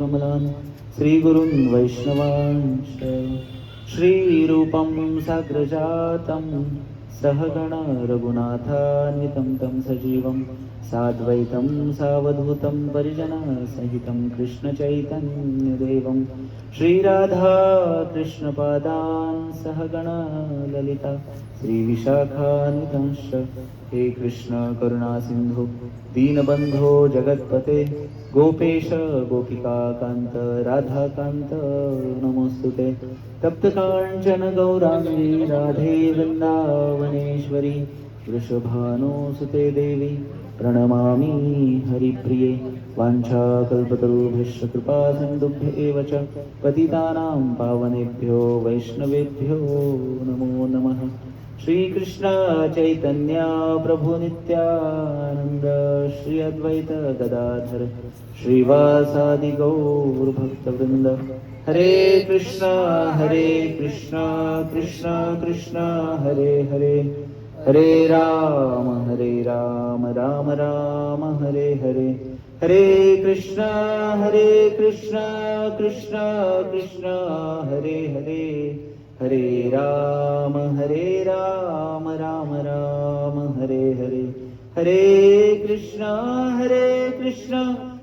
कमलान् श्रीगुरुन् वैष्णवांश्च श्रीरूपं साग्रजातं सहगण रघुनाथान्वितं तं सजीवं साद्वैतं सावधूतं परिजनसहितं कृष्णचैतन्यदेवं श्रीराधा कृष्णपादान् सहगण ललिता श्रीविशाखान्वितंश्च हे कृष्ण करुणा सिंधु दीनबंधो जगत्पते गोपेश गोपिकाकांत राधाकांत नमोस्तुते तप्तकांचन गौरांगी राधे वृंदावनेश्वरी वृषभानुसुते देवी प्रणमामि हरिप्रिये वाञ्छाकल्पतरुभ्यश्च कृपासिन्धुभ्येव च पतितानां पावनेभ्यो वैष्णवेभ्यो नमो नमः। श्रीकृष्ण चैतन्य प्रभु नित्यानंद श्री अद्वैत गदाधर श्रीवासादि गौर भक्तवृंद हरे कृष्ण कृष्ण कृष्ण हरे हरे हरे राम राम राम हरे हरे हरे कृष्ण कृष्ण कृष्ण हरे हरे हरे राम राम राम हरे हरे हरे कृष्ण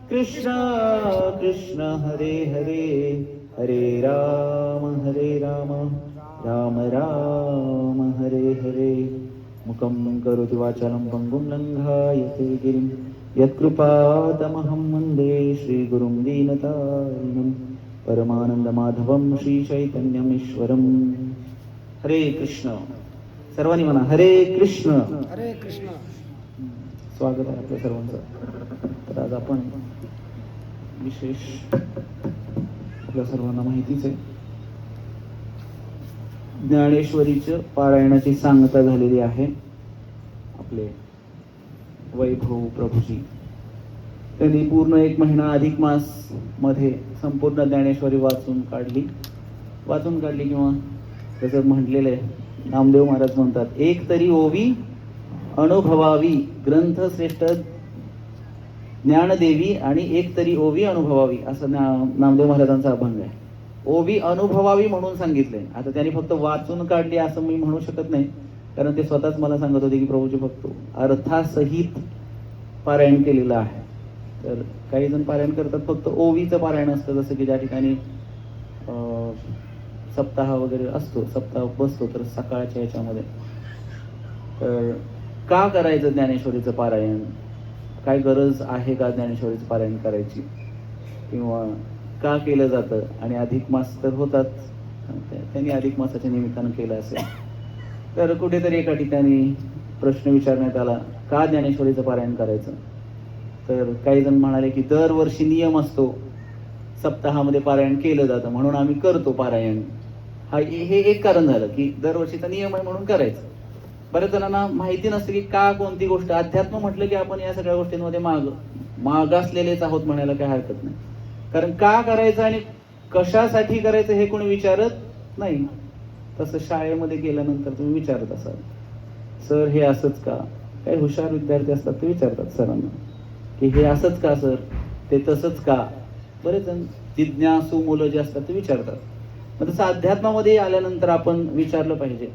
कृष्ण कृष्ण हरे हरे हरे राम राम राम हरे हरे मुखं करोति वाचालं पंगुं लङ्घयते गिरिं यत्कृपातमहं वन्दे श्रीगुरुं दीनतारिणं परमानंदमाधवं श्रीचैतन्यमीश्वरम्। हरे कृष्ण सर्वांनी म्हणा हरे कृष्ण हरे कृष्ण। स्वागत आहे आपल्या सर्वांचं। तर आज आपण विशेष आपल्या सर्वांना माहितीच आहे ज्ञानेश्वरीचं पारायणाची सांगता झालेली आहे। आपले वैभव प्रभूजी त्यांनी पूर्ण 1 महिना अधिक मास मध्ये संपूर्ण ज्ञानेश्वरी वाचून काढली किंवा जसं म्हटलेलं आहे नामदेव महाराज म्हणतात एक तरी ओवी अनुभवावी ग्रंथ श्रेष्ठ ज्ञानदेवी आणि एक तरी ओवी अनुभवावी असं नामदेव महाराजांचा अभंग आहे। ओवी अनुभवावी म्हणून सांगितलंय। आता त्यांनी फक्त वाचून काढली असं मी म्हणू शकत नाही कारण ते स्वतःच मला सांगत होते की प्रभूजी फक्त अर्थासहित पारायण केलेलं आहे। तर काही जण पारायण करतात फक्त ओवीचं पारायण असतं जसं की ज्या ठिकाणी सप्ताह वगैरे असतो सप्ताह बसतो तर सकाळच्या ह्याच्यामध्ये तर का करायचं ज्ञानेश्वरीचं पारायण काय गरज आहे का ज्ञानेश्वरीचं पारायण करायची किंवा का केलं जातं आणि अधिक मास तर होतात त्यांनी अधिक मासाच्या निमित्तानं केलं असेल तर कुठेतरी एका ठिकाणी प्रश्न विचारण्यात आला का ज्ञानेश्वरीचं पारायण करायचं तर काही जण म्हणाले की दरवर्षी नियम असतो सप्ताहामध्ये पारायण केलं जातं म्हणून आम्ही करतो पारायण हे एक कारण झालं की दरवर्षीचा नियम आहे म्हणून करायचं। बऱ्याच जणांना माहिती नसते की का कोणती गोष्ट अध्यात्म म्हटलं की आपण या सगळ्या गोष्टींमध्ये मागासलेलेच आहोत म्हणायला काही हरकत नाही कारण का करायचं आणि कशासाठी करायचं हे कोणी विचारत नाही। तसं शाळेमध्ये गेल्यानंतर तुम्ही विचारत असाल सर हे असंच का काही हुशार विद्यार्थी असतात ते विचारतात सरांना की हे असंच का सर ते तसंच का बरेच जण जिज्ञासू मुलं जे असतात ते विचारतात। मग तसं अध्यात्मामध्ये आल्यानंतर आपण विचारलं पाहिजे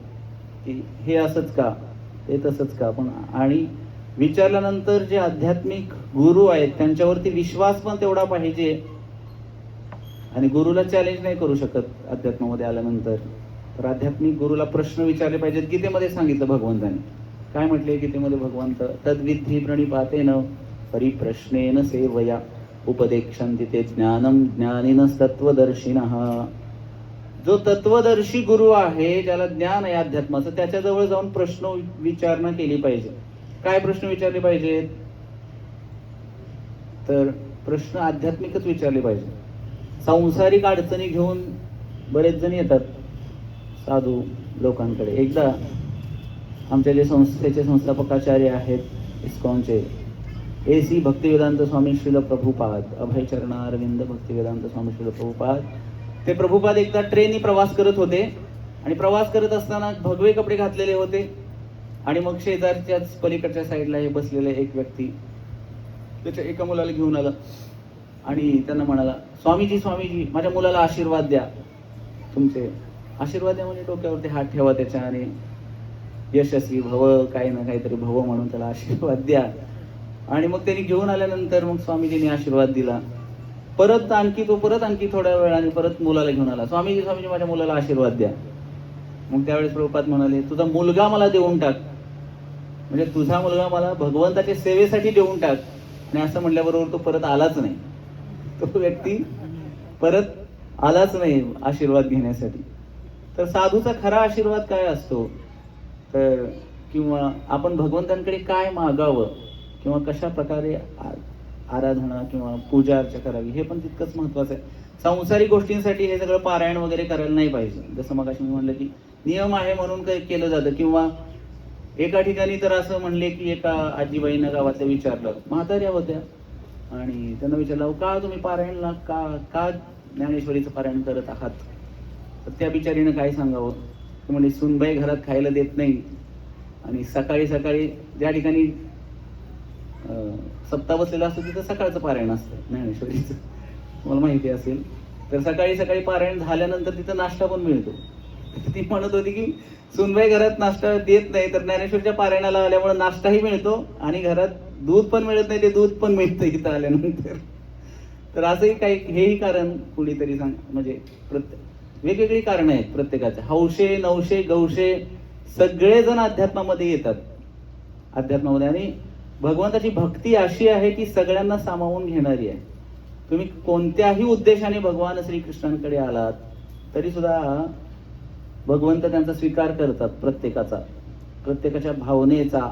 की हे असंच का ते तसंच का पण आणि विचारल्यानंतर जे आध्यात्मिक गुरु आहेत त्यांच्यावरती विश्वास पण तेवढा पाहिजे आणि गुरुला चॅलेंज नाही करू शकत अध्यात्मामध्ये आल्यानंतर तर आध्यात्मिक गुरुला प्रश्न विचारले पाहिजेत। गीतेमध्ये सांगितलं भगवंताने काय म्हटले गीतेमध्ये भगवंत तद्विधी प्रणिपातेन परिप्रश्नेन सेवया उपदेक्षन्ति ते ज्ञानम ज्ञानिनः तत्वदर्शिनः। जो तत्वदर्शी गुरु आहे ज्याला ज्ञान आहे अध्यात्माचं त्याच्याजवळ जाऊन प्रश्न विचारणा केली पाहिजे। काय प्रश्न विचारले पाहिजेत तर प्रश्न आध्यात्मिकच विचारले पाहिजे। सांसारिक अडचणी घेऊन बरेच जण येतात साधू लोकांकडे। एकदा आमच्या जे संस्थेचे संस्थापकाचार्य आहेत इस्कॉनचे AC भक्तिवेदांत स्वामी श्रील प्रभुपाद अभयचरणारविंद भक्तिवेदांत स्वामी श्रील प्रभुपाद ते प्रभुपाद एकदा ट्रेननी प्रवास करत होते आणि प्रवास करत असताना भगवे कपडे घातलेले होते आणि मग शेजारच्याच पलीकडच्या साईडला हे बसलेले एक व्यक्ती त्याच्या एका मुलाला घेऊन आला आणि त्यांना म्हणाला, स्वामीजी स्वामीजी माझ्या मुलाला आशीर्वाद द्या, तुमचे आशीर्वाद द्या म्हणजे डोक्यावरती हात ठेवा त्याच्या आणि यशस्वी भव, काही ना काहीतरी भव म्हणून त्याला आशीर्वाद द्या. आणि मग त्यांनी घेऊन आल्यानंतर मग स्वामीजींनी आशीर्वाद दिला. परत आणखी थोड्या वेळाने परत मुलाला घेऊन आला, स्वामीजी स्वामीजी माझ्या मुलाला आशीर्वाद द्या. मग त्यावेळेस प्रभुपाद म्हणाले, तुझा मुलगा मला देऊन टाक, म्हणजे तुझा मुलगा मला भगवंताच्या सेवेसाठी देऊन टाक. आणि असं म्हटल्याबरोबर तो परत आलाच नाही, तो व्यक्ती परत आलाच नाही आशीर्वाद घेण्यासाठी. तर साधूचा खरा आशीर्वाद काय असतो, तर किंवा आपण भगवंतांकडे काय मागावं किंवा कशा प्रकारे आराधना किंवा पूजा अर्चा करावी हे पण तितकंच महत्वाचं आहे. सांसारिक गोष्टींसाठी हे सगळं पारायण वगैरे करायला नाही पाहिजे. जसं मग मी म्हणलं की नियम आहे म्हणून काही केलं जातं. किंवा एका ठिकाणी तर असं म्हणले की एका आजीबाईंना गावातल्या विचारलं, म्हाताऱ्या होत्या, आणि त्यांना विचारलं, का तुम्ही पारायणला का ज्ञानेश्वरीचं पारायण करत आहात. तर त्या बिचारीनं काय सांगावं, ते म्हणजे सुनबाई घरात खायला देत नाही, आणि सकाळी सकाळी ज्या ठिकाणी सप्ताह बसलेला असतो तिथं सकाळचं पारायण असतं ज्ञानेश्वरीचं, तुम्हाला माहिती असेल. तर सकाळी सकाळी पारायण झाल्यानंतर तिथं नाश्ता पण मिळतो. ती म्हणत होती की सुनबाई घरात नाश्ता देत नाही, तर ज्ञानेश्वरीच्या पारायणाला आल्यामुळे नाश्ताही मिळतो आणि घरात दूध पण मिळत नाही, ते दूध पण मिळतं इथं आल्यानंतर. तर असंही काही हेही कारण कुणीतरी म्हणजे वेगवेगळी कारणं आहेत प्रत्येकाचे. हौशे नवशे गौशे सगळेजण अध्यात्मामध्ये येतात, अध्यात्मामध्ये. आणि भगवंताची भक्ती अशी आहे की सगळ्यांना सामावून घेणारी आहे. तुम्ही कोणत्याही उद्देशाने भगवान श्रीकृष्णांकडे आलात तरी सुद्धा भगवंत त्यांचा स्वीकार करतात, प्रत्येकाच्या भावनेचा.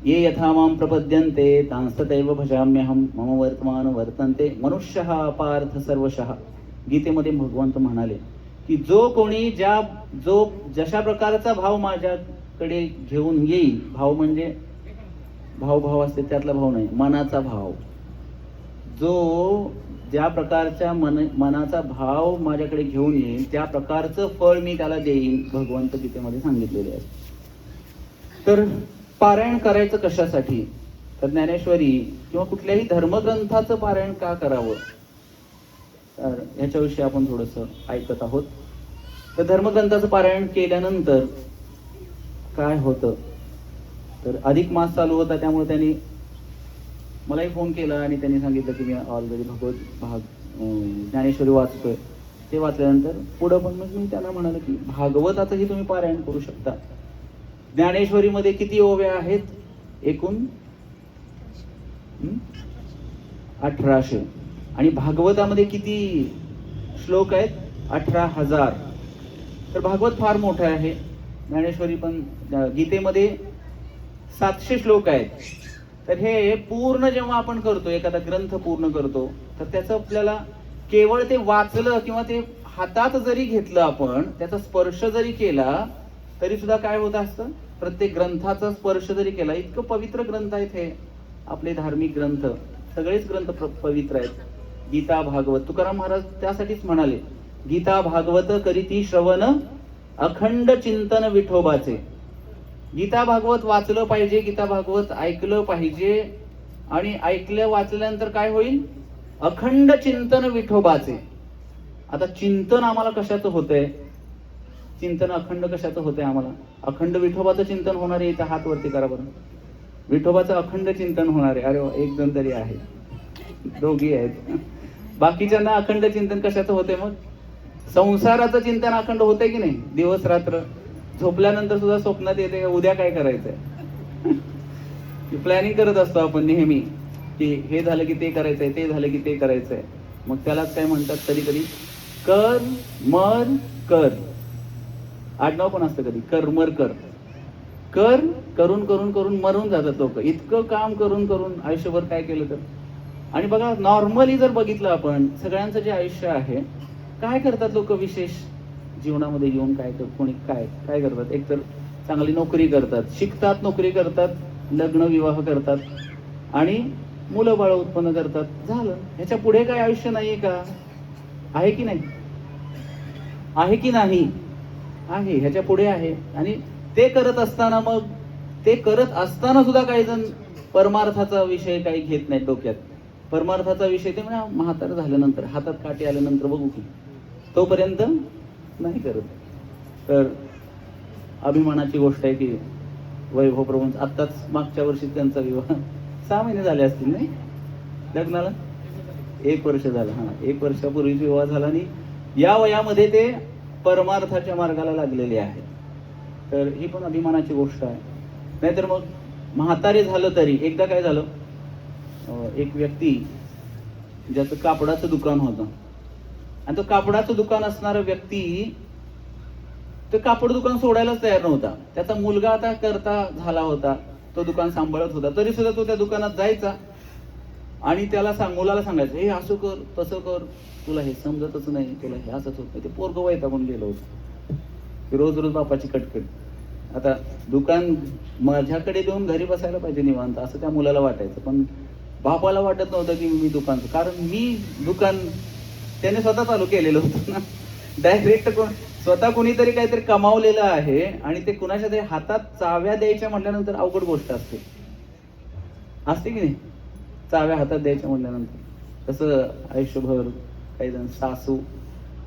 ये यथा माम प्रपद्यन्ते तांस्तैव भजाम्यहम मम वर्तमान वर्तन्ते मनुष्यः पार्थ सर्वशः. गीतेमध्ये भगवंत म्हणाले की जो कोणी जो जशा प्रकारचा भाव माझ्याकडे घेऊन येईल, भाव म्हणजे भाव असते त्यातला भाव नाही, मनाचा भाव, जो ज्या प्रकारच्या मनाचा भाव माझ्याकडे घेऊन येईल त्या प्रकारचं फळ मी त्याला देईन, भगवंत गीतेमध्ये सांगितलेले आहे. तर पारायण करायचं कशासाठी, तर ज्ञानेश्वरी किंवा कुठल्याही धर्मग्रंथाचं पारायण का करावं, तर ह्याच्याविषयी आपण थोडंसं ऐकत आहोत. तर धर्मग्रंथाचं पारायण केल्यानंतर काय होतं, तर अधिक मास चालू होता, त्यामुळे त्यांनी मलाही फोन केला आणि त्यांनी सांगितलं की मी ऑलरेडी ज्ञानेश्वरी वाचतोय. ते वाचल्यानंतर पुढं पण मग मी त्यांना म्हणालो की भागवताचंही तुम्ही पारायण करू शकता. ज्ञानेश्वरीमध्ये किती ओव्या आहेत एकूण, 1800, आणि भागवतामध्ये किती श्लोक आहेत, 18,000. तर भागवत फार मोठं आहे. ज्ञानेश्वरी पण, गीतेमध्ये 700 श्लोक आहेत. तर हे पूर्ण जेव्हा आपण करतो, एखादा ग्रंथ पूर्ण करतो, तर त्याचं आपल्याला केवळ ते वाचलं किंवा ते हातात जरी घेतलं आपण, त्याचा स्पर्श जरी केला तरी सुद्धा काय होत असतं, प्रत्येक ग्रंथाचा स्पर्श जरी केला, इतकं पवित्र ग्रंथ आहेत हे आपले धार्मिक ग्रंथ, सगळेच ग्रंथ पवित्र आहेत. गीता भागवत, तुकाराम महाराज त्यासाठीच म्हणाले, गीता भागवत करीती श्रवण अखंड चिंतन विठोबाचे. गीता भागवत वाचलं पाहिजे, गीता भागवत ऐकलं पाहिजे, आणि वाचल्यानंतर काय होईल, अखंड चिंतन विठोबाचे. आता चिंतन आम्हाला कशाचं होतंय, चिंतन अखंड कशाचं होतंय आम्हाला, अखंड विठोबाचं चिंतन होणार आहे. इथं हात वरती करा बरं, विठोबाचं अखंड चिंतन होणार आहे. अरे एक जण तरी आहे, दोघी आहेत. बाकीच्यांना अखंड चिंतन कशाचं होतंय, मग संसाराचं चिंतन अखंड होतंय की नाही, दिवस रात्र. झोपल्यानंतर सुद्धा स्वप्नात येते उद्या काय करायचंय, प्लॅनिंग करत असतो आपण नेहमी की हे झालं की ते करायचंय, ते झालं की ते करायचंय. मग त्यालाच काय म्हणतात कधी कधी, कर मर कर. आडनाव पण असतं कधी, कर मर कर. करून करून करून मरून जातात लोक, इतकं काम करून करून आयुष्यभर काय केलं तर. आणि बघा, नॉर्मली जर बघितलं आपण, सगळ्यांचं जे आयुष्य आहे, काय करतात लोक विशेष जीवनामध्ये येऊन, कोणी काय करतात, एकतर चांगली नोकरी करतात, शिकतात, नोकरी करतात, लग्न विवाह करतात, आणि मुलं बाळ उत्पन्न करतात, झालं. ह्याच्या पुढे काय आयुष्य नाहीये का, आहे की नाही, आहे की नाही, आहे, ह्याच्या पुढे आहे. आणि ते करत असताना सुद्धा काही जण परमार्थाचा विषय काही घेत नाहीत डोक्यात. परमार्थाचा विषय ते म्हणजे म्हातार झाल्यानंतर, हातात काठी आल्यानंतर बघू की, तोपर्यंत नाही करत. तर अभिमानाची गोष्ट आहे की वैभव प्रभूंच आत्ताच मागच्या वर्षी त्यांचा विवाह 6 महिने झाले असतील नाही लग्नाला, 1 वर्ष झालं. हा, 1 वर्षापूर्वी विवाह झाला आणि या वयामध्ये ते परमार्थाच्या मार्गाला लागलेले आहेत. तर ही पण अभिमानाची गोष्ट आहे. नाहीतर मग म्हातारे झालं तरी, एकदा काय झालं, एक व्यक्ती ज्याचं कापडाचं दुकान होतं आणि तो कापडाचं दुकान असणारा व्यक्ती तो कापड दुकान सोडायलाच तयार नव्हता. त्याचा मुलगा आता करता झाला होता, तो दुकान सांभाळत होता, तरी सुद्धा तो त्या दुकानात जायचा आणि त्याला मुलाला सांगायचं, हे असं कर तसं कर, तुला हे समजतच नाही, तुला हे असंच होत नाही. ते पोरगं वैतागून गेलं होतं. रोज रोज बापाची कटकट. आता दुकान माझ्याकडे देऊन घरी बसायला पाहिजे निवांत, असं त्या मुलाला वाटायचं. पण बापाला वाटत नव्हतं की मी दुकान, कारण मी दुकान त्याने स्वतः चालू केलेलं होतं ना. डायरेक्ट स्वतः कुणीतरी काहीतरी कमावलेलं आहे आणि ते कुणाच्या तरी हातात चाव्या द्यायच्या म्हटल्यानंतर अवघड गोष्ट असते की नाही. चाव्या हातात द्यायच्या म्हटल्यानंतर तसं आयुष्यभर काही जण सासू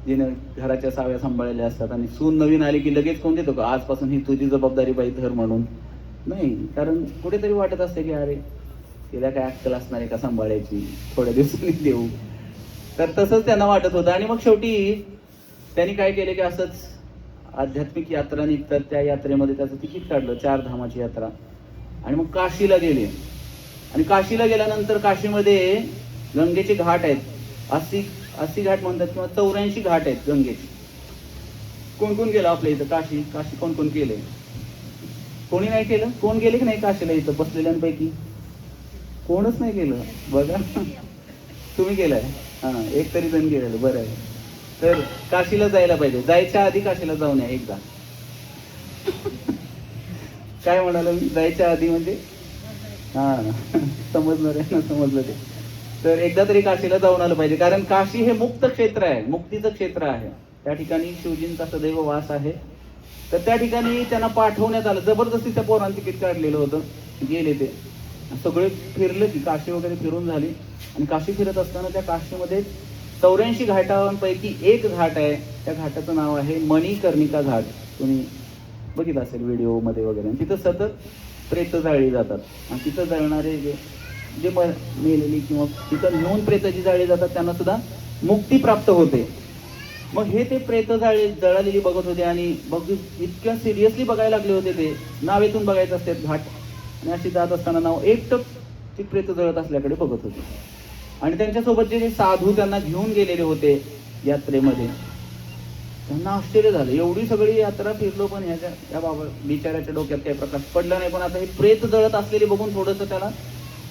जिने घराच्या चाव्या सांभाळलेल्या असतात आणि सून नवीन आली की लगेच कोण देतो का, आजपासून ही तुझी जबाबदारी बाई धर म्हणून नाही. कारण कुठेतरी वाटत असते की अरे तिला काय अक्कल असणार आहे का सांभाळायची, थोड्या दिवसांनी देऊ. तर तसंच त्यांना वाटत होतं. आणि मग शेवटी त्यांनी काय केले की असंच आध्यात्मिक यात्रा निघतात, त्या यात्रेमध्ये त्याचं तिकीट काढलं, 4 धामाची यात्रा. आणि मग काशीला गेले. आणि काशीला गेल्यानंतर काशीमध्ये गंगेचे घाट आहेत, 80 घाट म्हणतात किंवा 84 घाट आहेत गंगेचे. कोण कोण गेलं आपल्या इथं काशी कोण कोण केले? कोणी नाही केलं? कोण गेले की नाही काशीला इथं बसलेल्यांपैकी? कोणच नाही केलं बघा. तुम्ही केलाय? हा, एक तरी जण गेलेलं, बरं आहे. तर काशीला जायला पाहिजे. जायच्या आधी काशीला जाऊन या एकदा. काय म्हणाल मी? जायच्या आधी म्हणजे हा, समजणार आहे ना, समजलं ते. तर एकदा तरी काशीला जाऊन आलं पाहिजे, कारण काशी हे मुक्त क्षेत्र आहे, मुक्तीचं क्षेत्र आहे. त्या ठिकाणी शिवजींचा सदैव वास आहे. तर त्या ठिकाणी त्यांना पाठवण्यात आलं, जबरदस्ती त्या पोरांनी तिकीट काढलेलं होतं. गेले ते सगळे, फिरले की काशी वगैरे फिरून झाली. आणि काशी फिरत असताना त्या काशीमध्ये 84 घाटांपैकी एक घाट आहे. त्या घाटाचं नाव आहे मणिकर्णिका घाट. तुम्ही बघितलं असेल व्हिडिओमध्ये वगैरे. तिथं सतत प्रेत जाळली जातात आणि तिथं जळणारे जे मेलेली किंवा तिथं नेऊन प्रेत जी जाळली जातात त्यांना सुद्धा मुक्ती प्राप्त होते. मग हे ते प्रेत जळालेली बघत होते आणि इतक्या सिरियसली बघायला लागले होते. ते नावेतून बघायचं असते घाट आणि अशी जात असताना नाव एकटक ती प्रेत जळत असल्याकडे बघत होते. आणि त्यांच्यासोबत जे साधू त्यांना घेऊन गेलेले होते यात्रेमध्ये, त्यांना आश्चर्य झालं. एवढी सगळी यात्रा फिरलो पण या बाबा बिचाऱ्याच्या डोक्यात काही प्रकाश पडला नाही. पण आता हे प्रेत जळत असलेले बघून थोडंसं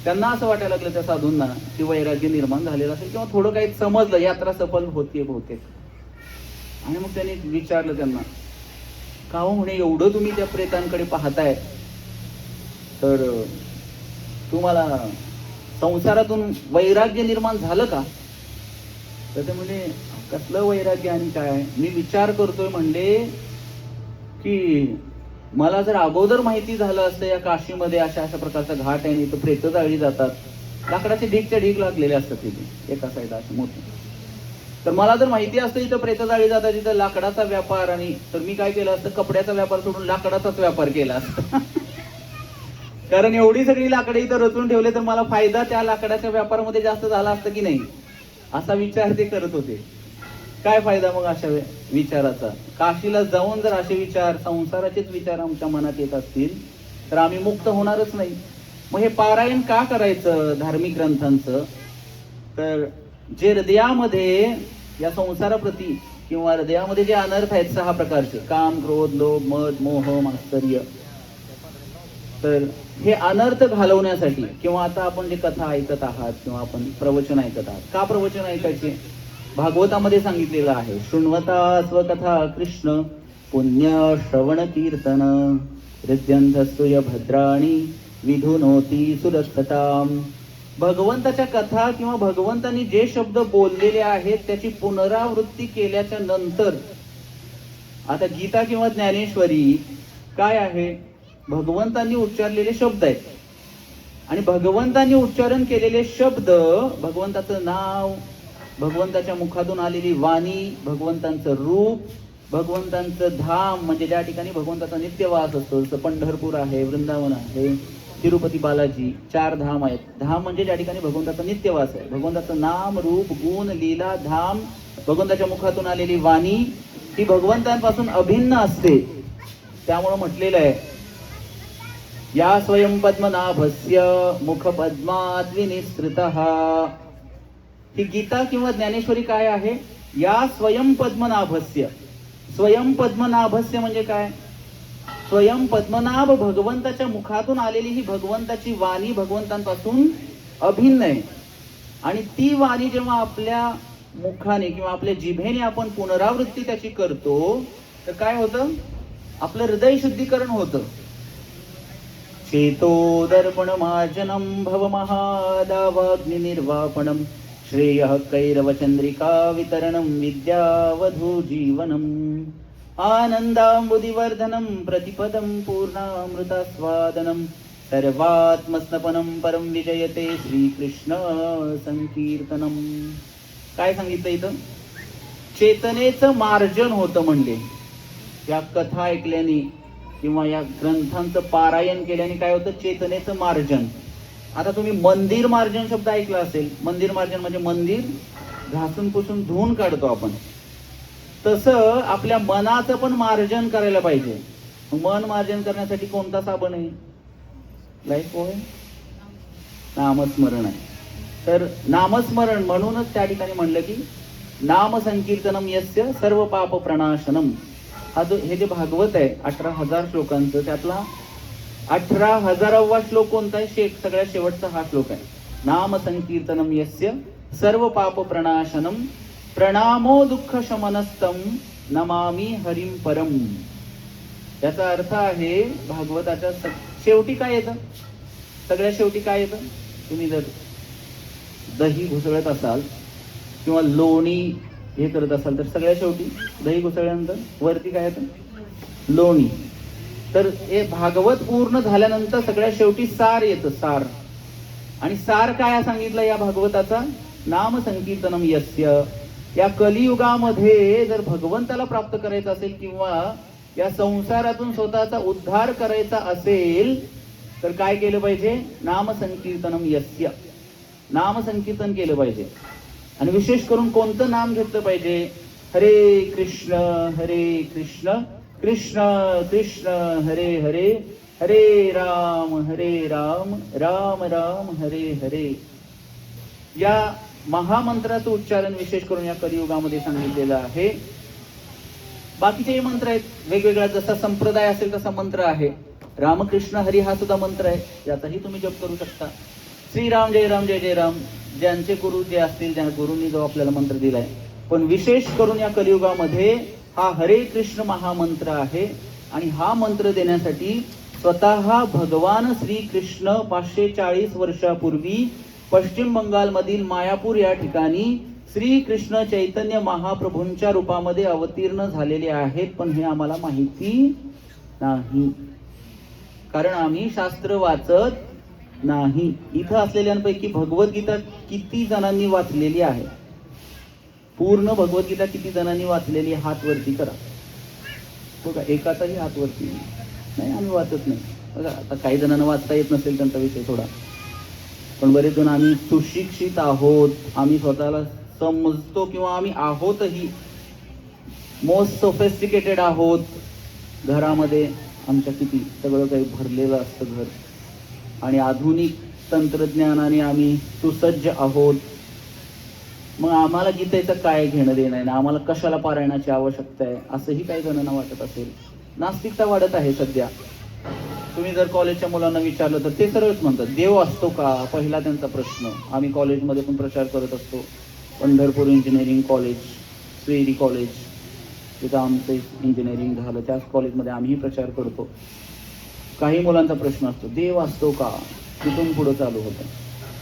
त्यांना असं वाटायला लागलं त्या साधूंना की वैराग्य निर्माण झालेलं असेल किंवा थोडं काही समजलं, यात्रा सफल होतीये बहुतेक. आणि मग त्यांनी विचारलं त्यांना, का हो म्हणे एवढं तुम्ही त्या प्रेतांकडे पाहताय, तर तुम्हाला संसारातून वैराग्य निर्माण झालं का? तर ते म्हणजे कसलं वैराग्य आणि काय? मी विचार करतोय म्हणले की मला जर अगोदर माहिती झालं असतं या काशीमध्ये अशा प्रकारचा घाट आहे आणि इथं प्रेत जाळली जातात, लाकडाचे ढीगच्या ढीग लागलेले असतात तिथे एका साईडला असे मोठे. तर मला जर माहिती असतं इथं प्रेत जाळली जातात, इथं लाकडाचा व्यापार, आणि तर मी काय केलं असतं, कपड्याचा व्यापार सोडून लाकडाचाच व्यापार केला असता. कारण एवढी सगळी लाकडे इथं रचून ठेवले तर मला फायदा त्या लाकडाच्या व्यापारामध्ये जास्त झाला असता की नाही, असा विचार ते करत होते. काय फायदा मग अशा विचाराचा? काशीला जाऊन जर असे विचार, संसाराचेच विचार आमच्या मनात येत असतील तर आम्ही मुक्त होणारच नाही. मग हे पारायण का करायचं धार्मिक ग्रंथांचं? तर जे हृदयामध्ये या संसाराप्रती किंवा हृदयामध्ये जे अनर्थ आहेत 6 प्रकारचे, काम, क्रोध, लोभ, मद, मोह, मात्सर्य, तर हे अनर्थ घालवण्यासाठी, किंवा आता आपण जे कथा ऐकत आहात किंवा आपण प्रवचन ऐकत आहात, का प्रवचन ऐकायचे? भागवतामध्ये सांगितलेलं आहे, शृण्वता स्वकथा कृष्ण पुण्य श्रवण कीर्तन हृद्यंधस्तुय भद्राणी विधुनोती सुरस्थताम. भगवंताच्या कथा किंवा भगवंतांनी जे शब्द बोललेले आहेत त्याची पुनरावृत्ती केल्याच्या नंतर, आता गीता किंवा ज्ञानेश्वरी काय आहे? भगवंतांनी उच्चारलेले शब्द आहेत. आणि भगवंतांनी उच्चारण केलेले शब्द, भगवंताचं नाव, भगवंताच्या मुखातून आलेली वाणी, भगवंतांचं रूप, भगवंतांचं धाम, म्हणजे ज्या ठिकाणी भगवंताचा नित्यवास असतो, जसं पंढरपूर आहे, वृंदावन आहे, तिरुपती बालाजी, 4 धाम आहेत. धाम म्हणजे ज्या ठिकाणी भगवंताचा नित्यवास आहे. भगवंताचं नाम, रूप, गुण, लीला, धाम, भगवंताच्या मुखातून आलेली वाणी ही भगवंतांपासून अभिन्न असते. त्यामुळं म्हटलेलं आहे, या स्वयं पद्मनाभस्य मुख पद्मात विनिसृतः. ही गीता किंवा ज्ञानेश्वरी काय आहे? या स्वयं पद्मनाभस्य. स्वयं पद्मनाभस्य म्हणजे काय? स्वयं पद्मनाभ भगवंताच्या मुखातून आलेली ही भगवंताची वाणी भगवंतांपासून अभिन्न आहे. आणि ती वाणी जेव्हा आपल्या मुखाने किंवा आपल्या जिभेने आपण पुनरावृत्ती त्याची करतो, तर काय होतं? आपलं हृदय शुद्धीकरण होतं. चेतो दर्पण मार्जनम भव महादावाग्नि निर्वापणम श्रेयः कैरवचंद्रिका वितरणम विद्यावधू जीवनम आनंदांबुधिवर्धनम प्रतिपदम पूर्णामृतास्वादनम सर्वात्मस्नपनम परम विजयते श्रीकृष्ण संकीर्तनम. काय सांगितलं इथं? चेतनेचं मार्जन होतं. म्हणले या कथा ऐकल्याने किंवा या ग्रंथांचं पारायण केल्याने काय होतं? चेतनेचं मार्जन. आता तुम्ही मंदिर मार्जन शब्द ऐकला असेल. मंदिर मार्जन म्हणजे मंदिर घासून पुसून धुवून काढतो आपण. तसं आपल्या मनाचं पण मार्जन करायला पाहिजे. मन मार्जन करण्यासाठी कोणता साबण आहे? लाईफ आहे, नामस्मरण आहे. तर नामस्मरण म्हणूनच त्या ठिकाणी म्हणलं की नाम संकीर्तनम यस्य सर्व पाप प्रणाशनम. हे जे भागवत आहे 18,000 श्लोकांचं, त्यातला 18,000वा श्लोक कोणता आहे? सगळ्यात शेवटचा हा श्लोक आहे. नाम संकीर्तनम यस्य सर्व पाप प्रणाशनम प्रणामो दुःख शमनस्तम नमामि हरिम परम. याचा अर्थ आहे भागवताच्या शेवटी काय येतं? सगळ्यात शेवटी काय येतं? तुम्ही जर दही घुसळत असाल किंवा लोणी हे करत असाल तर सगळ्यात शेवटी दही घुसळल्यानंतर वरती काय येतं? लोणी. तर हे भागवत पूर्ण झाल्यानंतर सगळ्यात शेवटी सार येतं. सार. आणि सार काय सांगितलं या भागवताचा? नाम संकीर्तनम यस्य. या कलियुगामध्ये जर भगवंताला प्राप्त करायचं असेल किंवा या संसारातून स्वतःचा उद्धार करायचा असेल तर काय केलं पाहिजे? नाम संकीर्तनम यस्य. नाम संकीर्तन केलं पाहिजे. आणि विशेष करून कोणतं नाम घेतलं पाहिजे? हरे कृष्ण कृष्ण कृष्ण हरे हरे, हरे राम राम राम हरे हरे. या महामंत्राचं उच्चारण विशेष करून या कलियुगामध्ये सांगितलेलं आहे. बाकीचे मंत्र आहेत वेगवेगळा, जसा संप्रदाय असेल तसा मंत्र आहे. रामकृष्ण हरी हा सुद्धा मंत्र आहे, याचाही तुम्ही जप करू शकता. श्रीराम जय राम जय जय राम, ज्यांचे गुरु जे असतील त्या गुरुंनी जो आपल्याला मंत्र दिलाय. पण विशेष करून या कलियुगामध्ये हा हरे कृष्ण महामंत्र आहे. आणि हा मंत्र देण्यासाठी स्वतः भगवान श्रीकृष्ण 540 वर्षापूर्वी पश्चिम बंगालमधील मायापूर या ठिकाणी श्रीकृष्ण चैतन्य महाप्रभूंच्या रूपामध्ये अवतीर्ण झालेले आहेत. पण हे आम्हाला माहिती नाही, कारण आम्ही शास्त्र वाचत नाही. इथं असलेल्यांपैकी भगवद्गीता किती जणांनी वाचलेली आहे? पूर्ण भगवद्गीता किती जणांनी वाचलेली? हात वरती करा बघा. एकाचाही हात वरती नाही. आम्ही वाचत नाही बघा. आता काही जणांना वाचता येत नसेल त्यांचा विषय थोडा, पण बरेच जण आम्ही सुशिक्षित आहोत, आम्ही स्वतःला समजतो किंवा आम्ही आहोतही, मोस्ट सोफिस्टिकेटेड आहोत. घरामध्ये आमच्या किती सगळं काही भरलेलं असतं घर, आणि आधुनिक तंत्रज्ञानाने आम्ही सुसज्ज आहोत. मग आम्हाला गीतेचं काय घेणं देणं आहे ना, आम्हाला कशाला पारायणाची आवश्यकता आहे असंही काही जणांना वाटत असेल. नास्तिकता वाढत आहे सध्या. तुम्ही जर कॉलेजच्या मुलांना विचारलं तर ते सरळच म्हणतात देव असतो का? पहिला त्यांचा प्रश्न. आम्ही कॉलेजमध्ये पण प्रचार करत असतो. पंढरपूर इंजिनिअरिंग कॉलेज, श्रीरी कॉलेज, तिथं आमचं इंजिनिअरिंग झालं, त्याच कॉलेजमध्ये आम्हीही प्रचार करतो. काही मुलांचा प्रश्न असतो देव असतो का? तिथून पुढं चालू होतं.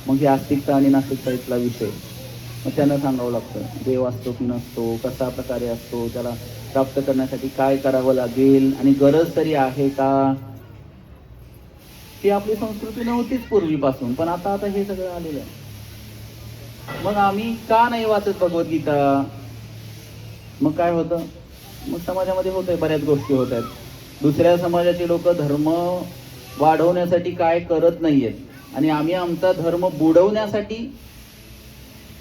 मग ही आस्तिकता आणि नास्तिकता इथला विषय. मग त्यांना सांगावं लागतं देव असतो की नसतो, कशा प्रकारे असतो, त्याला प्राप्त करण्यासाठी काय करावं लागेल आणि गरज तरी आहे का. ही आपली संस्कृती नव्हतीच पूर्वीपासून, पण आता आता हे सगळं आलेलं आहे. मग आम्ही का नाही वाचत भगवद्गीता? मग काय होतं? मग समाजामध्ये होत आहे, बऱ्याच गोष्टी होत आहेत. दुसऱ्या समाजाचे लोक धर्म वाढवण्यासाठी काय करत नाहीयेत आणि आम्ही आमचा धर्म बुडवण्यासाठी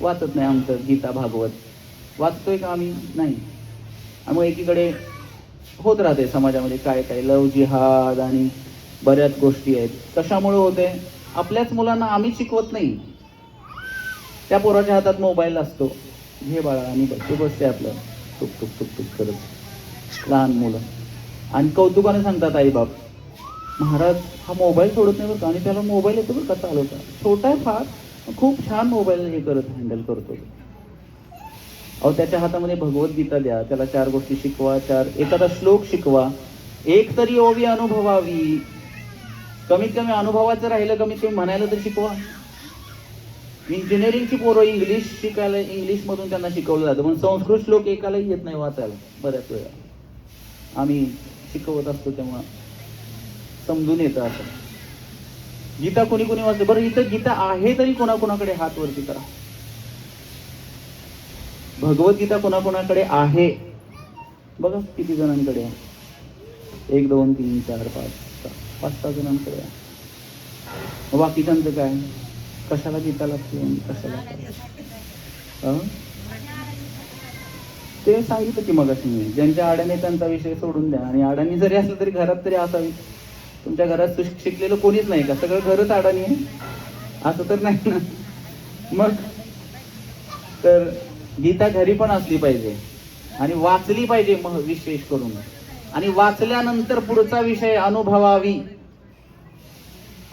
वाचत नाही. आमचं गीता भागवत वाचतोय का आम्ही? नाही. मग एकीकडे होत राहते समाजामध्ये काय काय लव जिहाद आणि बऱ्याच गोष्टी आहेत. कशामुळे होते? आपल्याच मुलांना आम्ही शिकवत नाही. त्या पोराच्या हातात मोबाईल असतो, घे बाळा आणि ते बसते आपलं टुक टुक टुक टुक करत, लहान मुलं. आणि कौतुकाने सांगतात आई बाप, महाराज हा मोबाईल सोडत नाही बरं का, आणि त्याला मोबाईल येतो बरं का चालवता, छोटा आहे फार, खूप छान मोबाईल हे करत हँडल करतो. अहो त्याच्या हातामध्ये भगवद्गीता द्या, त्याला 4 गोष्टी शिकवा, एखादा श्लोक शिकवा, एक तरी ओवी अनुभवावी. कमीत कमी अनुभवाचं राहिलं, कमीत कमी म्हणायला तर शिकवा. इंजिनिअरिंगची पोरं इंग्लिश शिकायला इंग्लिशमधून त्यांना शिकवलं जातं, पण संस्कृत श्लोक एकालाही येत नाही वाचायला. बऱ्याच वेळा आम्ही शिकवत असतो तेव्हा समजून येतं. असं गीता कोणी कोणी वाचते बरं? इथं गीता आहे तरी कोणाकोणाकडे हात वरती करा. भगवद्गीता कोणाकोणाकडे आहे बघा, किती जणांकडे आहे? 1 2 3 4 5 6 जणांकडे आहे. बाकीच्यांचं काय? कशाला गीता लागते? कशाला? ते सांगितलं की मग मी, ज्यांच्या अडाणी त्यांचा विषय सोडून द्या. आणि अडाणी जरी असलं तरी घरात तरी असावी. तुमच्या घरात शिकलेलं कोणीच नाही का? सगळं घरच अडाणी आहे असं तर नाही ना. मग तर गीता घरी पण असली पाहिजे आणि वाचली पाहिजे विशेष करून. आणि वाचल्यानंतर पुढचा विषय अनुभवावी.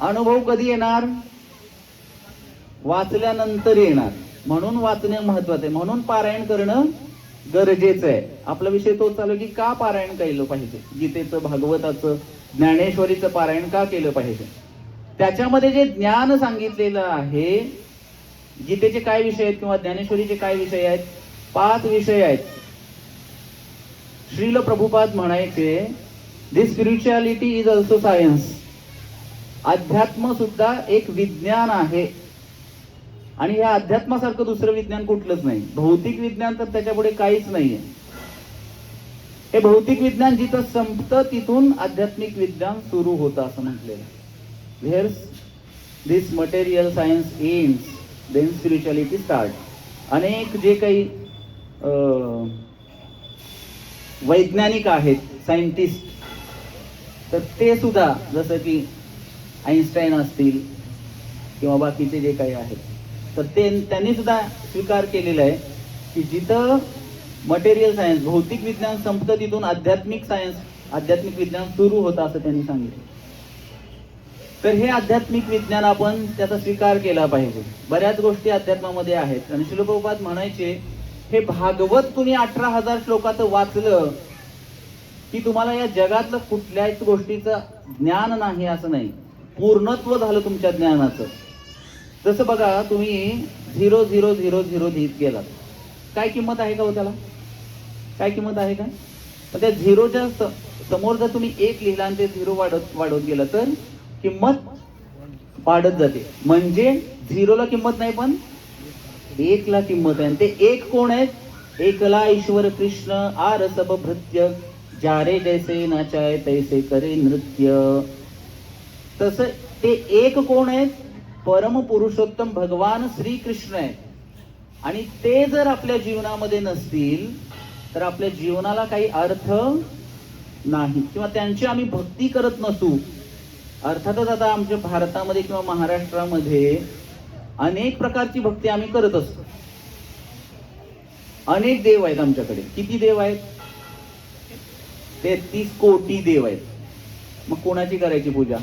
अनुभव कधी येणार? वाचल्यानंतर येणार. म्हणून वाचणे महत्वाचं आहे, म्हणून पारायण करणं गरजेचं आहे. आपला विषय तो चालू की का पारायण केलं पाहिजे, गीतेचं, भागवताचं, ज्ञानेश्वरीचं पारायण का केलं पाहिजे. त्याच्यामध्ये जे ज्ञान सांगितलेलं आहे, गीतेचे काय विषय आहेत किंवा ज्ञानेश्वरीचे काय विषय आहेत? 5 विषय आहेत. श्रील प्रभुपाद म्हणायचे, दिस स्पिरिच्युअलिटी इज ऑल्सो सायन्स. अध्यात्म सुद्धा एक विज्ञान आहे. आणि या अध्यात्मासारखं दुसरं विज्ञान कुठलंच नाही. भौतिक विज्ञान तर त्याच्यापुढे काहीच नाहीये. हे भौतिक विज्ञान जिथं संपतं तिथून आध्यात्मिक विज्ञान सुरू होतं असं म्हटलेलं. Where this material science ends then spirituality start. अनेक जे काही वैज्ञानिक आहेत, सायंटिस्ट, तर ते सुद्धा जसं की आईन्स्टाईन असतील किंवा बाकीचे जे काही आहेत, तर त्यांनी सुद्धा स्वीकार केलेला आहे की जिथं मटेरियल सायन्स, भौतिक विज्ञान संपतं तिथून आध्यात्मिक सायन्स, आध्यात्मिक विज्ञान सुरू होतं असं त्यांनी सांगितलं. तर हे आध्यात्मिक विज्ञान आपण त्याचा स्वीकार केला पाहिजे. बऱ्याच गोष्टी अध्यात्मामध्ये आहेत. आणि श्रील प्रभुपाद म्हणायचे, हे भागवत तुम्ही 18,000 श्लोकाचं वाचलं की तुम्हाला या जगातलं कुठल्याच गोष्टीचं ज्ञान नाही असं नाही, पूर्णत्व झालं तुमच्या ज्ञानाचं. जसं बघा, तुम्ही 0 0 0 0 लिहित गेलात, काय किंमत आहे का हो त्याला? काय किंमत आहे का? तर त्या 0च्या समोर जर तुम्ही 1 लिहिला आणि ते 0 वाढवत गेला तर किंमत वाढत जाते. म्हणजे 0ला किंमत नाही पण 1ला किंमत आहे. ते 1 कोण आहेत? एकला ईश्वर कृष्ण आर सब भृत्य, जारे जैसे नाचाय तैसे करे नृत्य. तसं ते 1 कोण आहेत? परम पुरुषोत्तम भगवान श्री कृष्ण आहेत. आणि ते जर आपल्या जीवनामध्ये नसतील तर आपल्या जीवनाला काही अर्थ नाही, किंवा त्यांची आम्ही भक्ती करत नसू. अर्थातच आता आमच्या भारतामध्ये किंवा महाराष्ट्रामध्ये अनेक प्रकारची भक्ती आम्ही करत असतो. अनेक देव आहेत आमच्याकडे. किती देव आहेत? 33 कोटी देव आहेत. मग कोणाची करायची पूजा?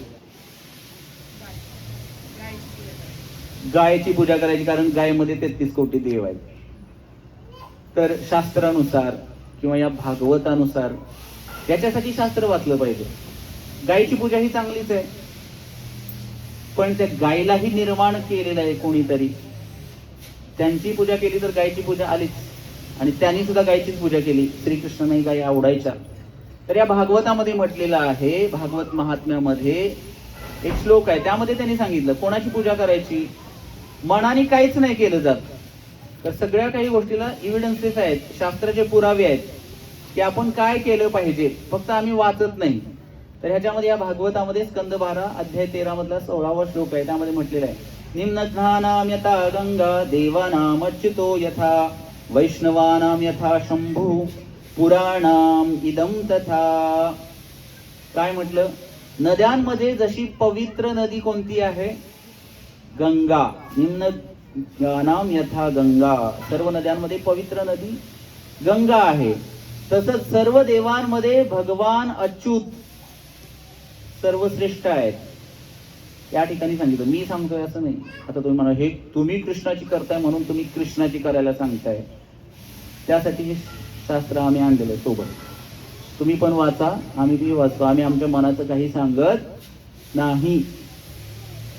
गायची पूजा करायची, कारण गायमध्ये 33 कोटी देव आहेत. तर शास्त्रानुसार किंवा या भागवतानुसार याच्यासाठी शास्त्र वाचलं पाहिजे. गायची पूजा ही चांगलीच आहे, पण त्या गायलाही निर्माण केलेलं आहे कोणीतरी. त्यांची पूजा केली तर गायची पूजा आलीच, आणि त्यांनी सुद्धा गायचीच पूजा केली. श्रीकृष्णांनाही गाय आवडायच्या. तर या भागवतामध्ये म्हटलेलं आहे, भागवत महात्म्यामध्ये, एक श्लोक आहे, त्यामध्ये त्यांनी सांगितलं कोणाची पूजा करायची. मनाने काहीच नाही केलं जात, तर सगळ्या काही गोष्टीला एव्हिडन्सेस आहेत, शास्त्राचे पुरावे आहेत की आपण काय केलं पाहिजे, फक्त आम्ही वाचत नाही. तर ह्याच्यामध्ये या भागवतामध्ये स्कंद 12 अध्याय 13 मधला 16वा श्लोक आहे, त्यामध्ये म्हटलेलं आहे, निम्नघ्नानां यथा गंगा देवानां अच्युतो यथा वैष्णवानां यथा शंभू पुराणाम इदम तथा. काय म्हटलं, नद्यांमध्ये जशी पवित्र नदी कोणती आहे, गंगा. निम्नघ्नानां यथा गंगा, सर्व नद्यांमध्ये पवित्र नदी गंगा आहे. तसंच सर्व देवांमध्ये भगवान अच्युत सर्वश्रेष्ठ आहेत. या ठिकाणी सांगितलं, मी सांगतोय असं नाही. आता तुम्ही म्हणा, हे तुम्ही कृष्णाची करताय म्हणून तुम्ही कृष्णाची करायला सांगताय, त्यासाठी हे शास्त्र आम्ही आणलेलं सोबत. तुम्ही पण वाचा, आम्ही बी वाचतो, आम्ही आमच्या मनाचं काही सांगत नाही.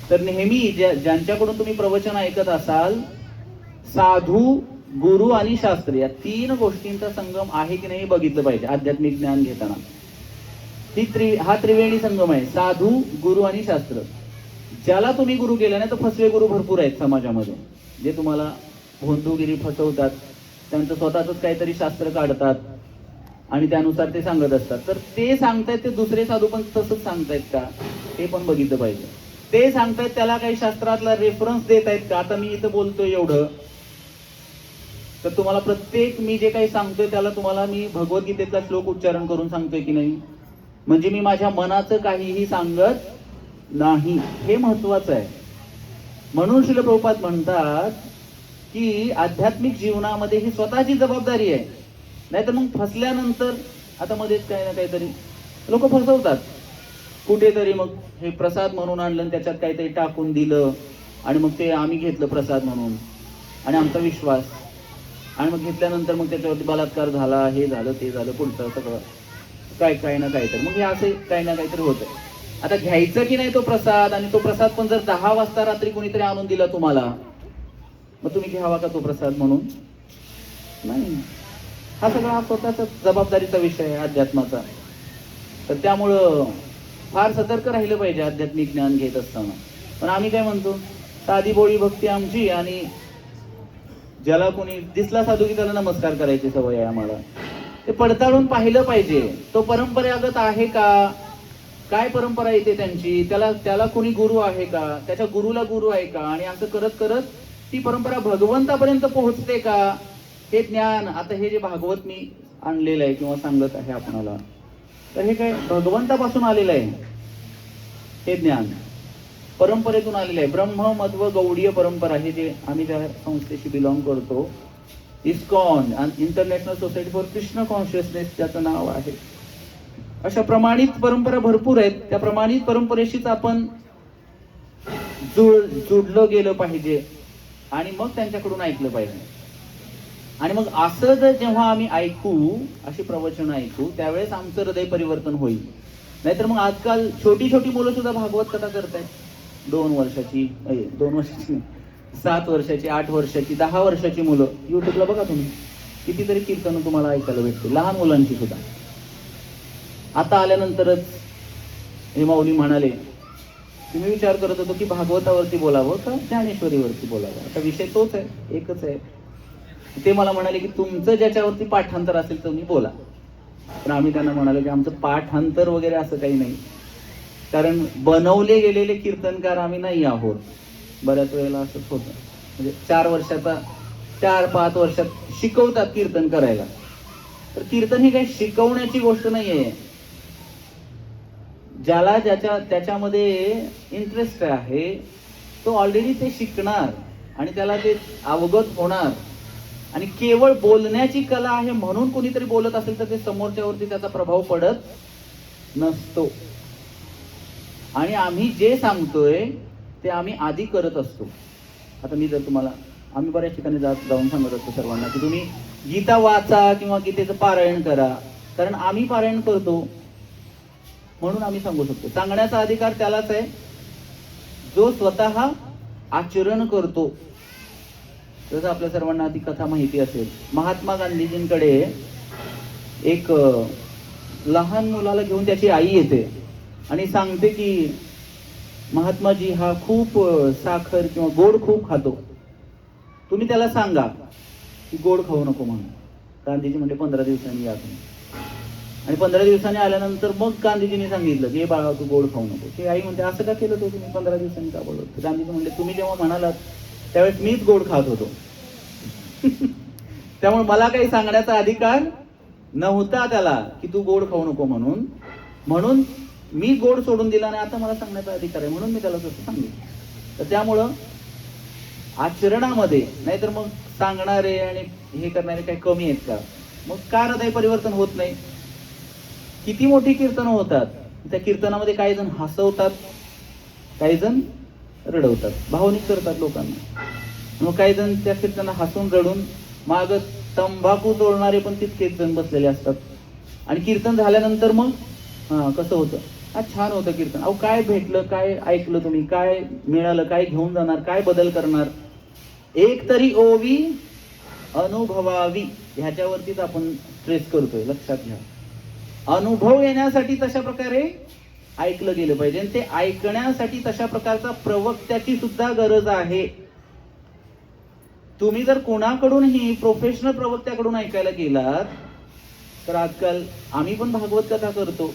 तर नेहमी ज्यांच्याकडून तुम्ही प्रवचन ऐकत असाल, साधू, गुरु आणि शास्त्र या 3 गोष्टींचा संगम आहे की नाही बघितलं पाहिजे आध्यात्मिक ज्ञान घेताना. हा त्रिवेणी संगम आहे, साधू, गुरु आणि शास्त्र. ज्याला तुम्ही गुरु केला नाही, तर फसवे गुरु भरपूर आहेत समाजामध्ये, जे तुम्हाला भोंदूगिरी फसवतात, त्यांचं स्वतःच काहीतरी शास्त्र काढतात आणि त्यानुसार ते सांगत असतात. तर ते सांगतायत, ते दुसरे साधू पण तसंच सांगतायत का, ते पण बघितलं पाहिजे. ते सांगतायत त्याला काही शास्त्रातला रेफरन्स देत आहेत का. आता मी इथं बोलतोय एवढं, तर तुम्हाला प्रत्येक मी जे काही सांगतोय त्याला तुम्हाला मी भगवद्गीतेचा श्लोक उच्चारण करून सांगतोय की नाही, म्हणजे मी माझ्या मनाचं काहीही सांगत नाही. हे महत्वाचं आहे. म्हणून श्रील प्रभुपाद म्हणतात की आध्यात्मिक जीवनामध्ये ही स्वतःची जबाबदारी आहे. नाहीतर मग फसल्यानंतर, आता मध्येच काही ना काहीतरी लोक फसवतात कुठेतरी, मग हे प्रसाद म्हणून आणलं आणि त्याच्यात काहीतरी टाकून दिलं आणि मग ते आम्ही घेतलं प्रसाद म्हणून आणि आमचा विश्वास, आणि मग घेतल्यानंतर मग त्याच्यावरती बलात्कार झाला, हे झालं ते झालं, पुढचं सगळं काय ना काहीतरी, मग हे असे काही ना काहीतरी होतं. आता घ्यायचं की नाही तो प्रसाद, आणि तो प्रसाद पण जर 10 वाजता रात्री कोणीतरी आणून दिला तुम्हाला, मग तुम्ही घ्यावा का तो प्रसाद म्हणून? नाही. हा सगळा स्वतःचा जबाबदारीचा विषय आहे अध्यात्माचा. तर त्यामुळं फार सतर्क राहिलं पाहिजे आध्यात्मिक ज्ञान घेत असताना. पण आम्ही काय म्हणतो, साधी बोळी भक्ती आमची, आणि ज्याला कोणी दिसला साधू की त्याला नमस्कार करायची सवय आहे आम्हाला. ते पडताळून पाहिलं पाहिजे, तो परंपरेगत आहे का, काय परंपरा येते त्यांची, त्याला कोणी गुरु आहे का, त्याच्या गुरुला गुरु आहे का, आणि असं करत करत ती परंपरा भगवंतापर्यंत पोहोचते का, हे ज्ञान. आता हे जे भागवत मी आणलेलं आहे किंवा सांगत आहे आपणाला, तर हे काय भगवंतापासून आलेलं आहे. हे ज्ञान परंपरेतून आलेलं आहे. ब्रह्म मध्व गौडीय परंपरा, हे जे आम्ही ज्या संस्थेशी बिलॉंग करतो, ISKCON, international society for Krishna consciousness ज्याचं नाव आहे, अशा प्रमाणित परंपरा भरपूर आहेत. त्या प्रमाणित परंपरेशीच आपण जुडलं गेलं पाहिजे आणि मग त्यांच्याकडून ऐकलं पाहिजे. आणि मग असं जर जेव्हा आम्ही ऐकू, अशी प्रवचन ऐकू, त्यावेळेस आमचं हृदय परिवर्तन होईल. नाहीतर मग आजकाल छोटी छोटी मुलं सुद्धा भागवत कथा करतायत. 2 वर्षाची, 7 वर्षाची, 8 वर्षाची, 10 वर्षाची मुलं. युट्यूबला बघा तुम्ही, कितीतरी कीर्तन तुम्हाला ऐकायला भेटते, लहान मुलांची सुद्धा. आता आल्यानंतरच हे माऊली म्हणाले, तुम्ही विचार करत होतो की भागवतावरती बोलावं का ज्ञानेश्वरीवरती बोलावं. आता विषय तोच आहे, एकच आहे. ते मला म्हणाले की तुमचं ज्याच्यावरती पाठांतर असेल तर तुम्ही बोला. पण आम्ही त्यांना म्हणालो की आमचं पाठांतर वगैरे असं काही नाही, कारण बनवले गेलेले कीर्तनकार आम्ही नाही आहोत. बऱ्याच वेळेला असंच होतं, म्हणजे 4-5 वर्षात शिकवतात कीर्तन करायला. तर कीर्तन ही काही शिकवण्याची गोष्ट नाहीये. ज्याला त्याच्यामध्ये इंटरेस्ट आहे, तो ऑलरेडी ते शिकणार आणि त्याला ते अवगत होणार. आणि केवळ बोलण्याची कला आहे म्हणून कोणीतरी बोलत असेल तर ते समोरच्यावरती त्याचा प्रभाव पडत नसतो. आणि आम्ही जे सांगतोय ते आम्ही आधी करत असतो. आता मी जर तुम्हाला, आम्ही बऱ्याच ठिकाणी जाऊन सांगत असतो सर्वांना की तुम्ही गीता वाचा किंवा गीतेचं पारायण करा, कारण आम्ही पारायण करतो म्हणून आम्ही सांगू शकतो. सांगण्याचा अधिकार त्यालाच आहे जो स्वतः आचरण करतो. जसं आपल्या सर्वांना ती कथा माहिती असेल, महात्मा गांधीजींकडे एक लहान मुलाला घेऊन त्याची आई येते आणि सांगते की महात्माजी हा खूप साखर किंवा गोड खूप खातो. तुम्ही त्याला सांगा की गोड खाऊ नको म्हणून. गांधीजी म्हणले 15 दिवसांनी या तुम्ही. आणि 15 दिवसांनी आल्यानंतर मग गांधीजींनी सांगितलं की हे बाळा तू गोड खाऊ नको. की आई म्हणते असं का केलं तो तुम्ही 15 दिवसांनी का बोलवलं. गांधीजी म्हणले तुम्ही जेव्हा म्हणालात त्यावेळेस मीच गोड खात होतो. त्यामुळे मला काही सांगण्याचा अधिकार नव्हता त्याला की तू गोड खाऊ नको म्हणून. म्हणून मी गोड सोडून दिला आणि आता मला सांगण्याचा अधिकार आहे म्हणून मी त्याला तसं सांगितलं. तर त्यामुळं आचरणामध्ये, नाहीतर मग सांगणारे आणि हे करणारे काही कमी आहेत का? मग का हृदय परिवर्तन होत नाही? किती मोठी कीर्तनं होतात, त्या कीर्तनामध्ये काही जण हसवतात, काही जण रडवतात, भावनिक करतात लोकांना. मग काही जण त्या कीर्तना हसून रडून माग तंबाखू तोडणारे पण तितकेच जण बसलेले असतात. आणि कीर्तन झाल्यानंतर मग कसं होतं, छान होतं कीर्तन, अहो काय भेटलं, काय ऐकलं तुम्ही, काय मिळालं, काय घेऊन जाणार, काय बदल करणार. एक तरी ओवी अनुभवावी, ह्याच्यावरतीच आपण स्ट्रेस करतोय, लक्षात घ्या. अनुभव येण्यासाठी तशा प्रकारे ऐकलं गेलं पाहिजे. आणि ते ऐकण्यासाठी तशा प्रकारचा प्रवक्त्याची सुद्धा गरज आहे. तुम्ही जर कोणाकडूनही प्रोफेशनल प्रवक्त्याकडून ऐकायला गेलात तर आजकाल आम्ही पण भागवत कथा करतो,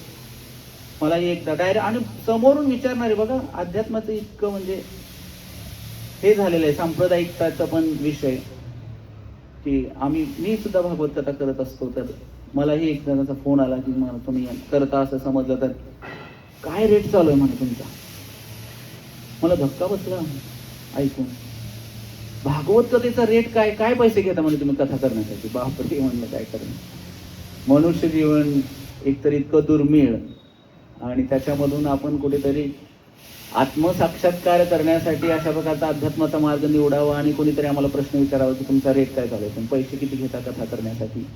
मला एकदा डायरेक्ट आणि समोरून विचारणारे, बघा अध्यात्माचं इतकं म्हणजे हे झालेलं आहे, सांप्रदायिकताचा पण विषय, की मी सुद्धा भागवत कथा करत असतो. तर मलाही एक जणाचा फोन आला की मला तुम्ही करता असं समजलं तर काय रेट चालू आहे म्हणे तुमचा. मला धक्का बसला ऐकून. भागवत कथेचा रेट काय, काय पैसे घेता म्हणजे तुम्ही कथा करण्यासाठी. बापरे म्हणलं काय करणं. मनुष्य जीवन एकतर इतकं दुर्मिळ आणि त्याच्यामधून आपण कुठेतरी आत्मसाक्षात्कार करण्यासाठी अशा प्रकारचा अध्यात्माचा मार्ग निवडावा आणि कोणीतरी आम्हाला प्रश्न विचारावा की तुमचा रेट काय चालू आहे, तुम्ही पैसे किती घेता कथा करण्यासाठी.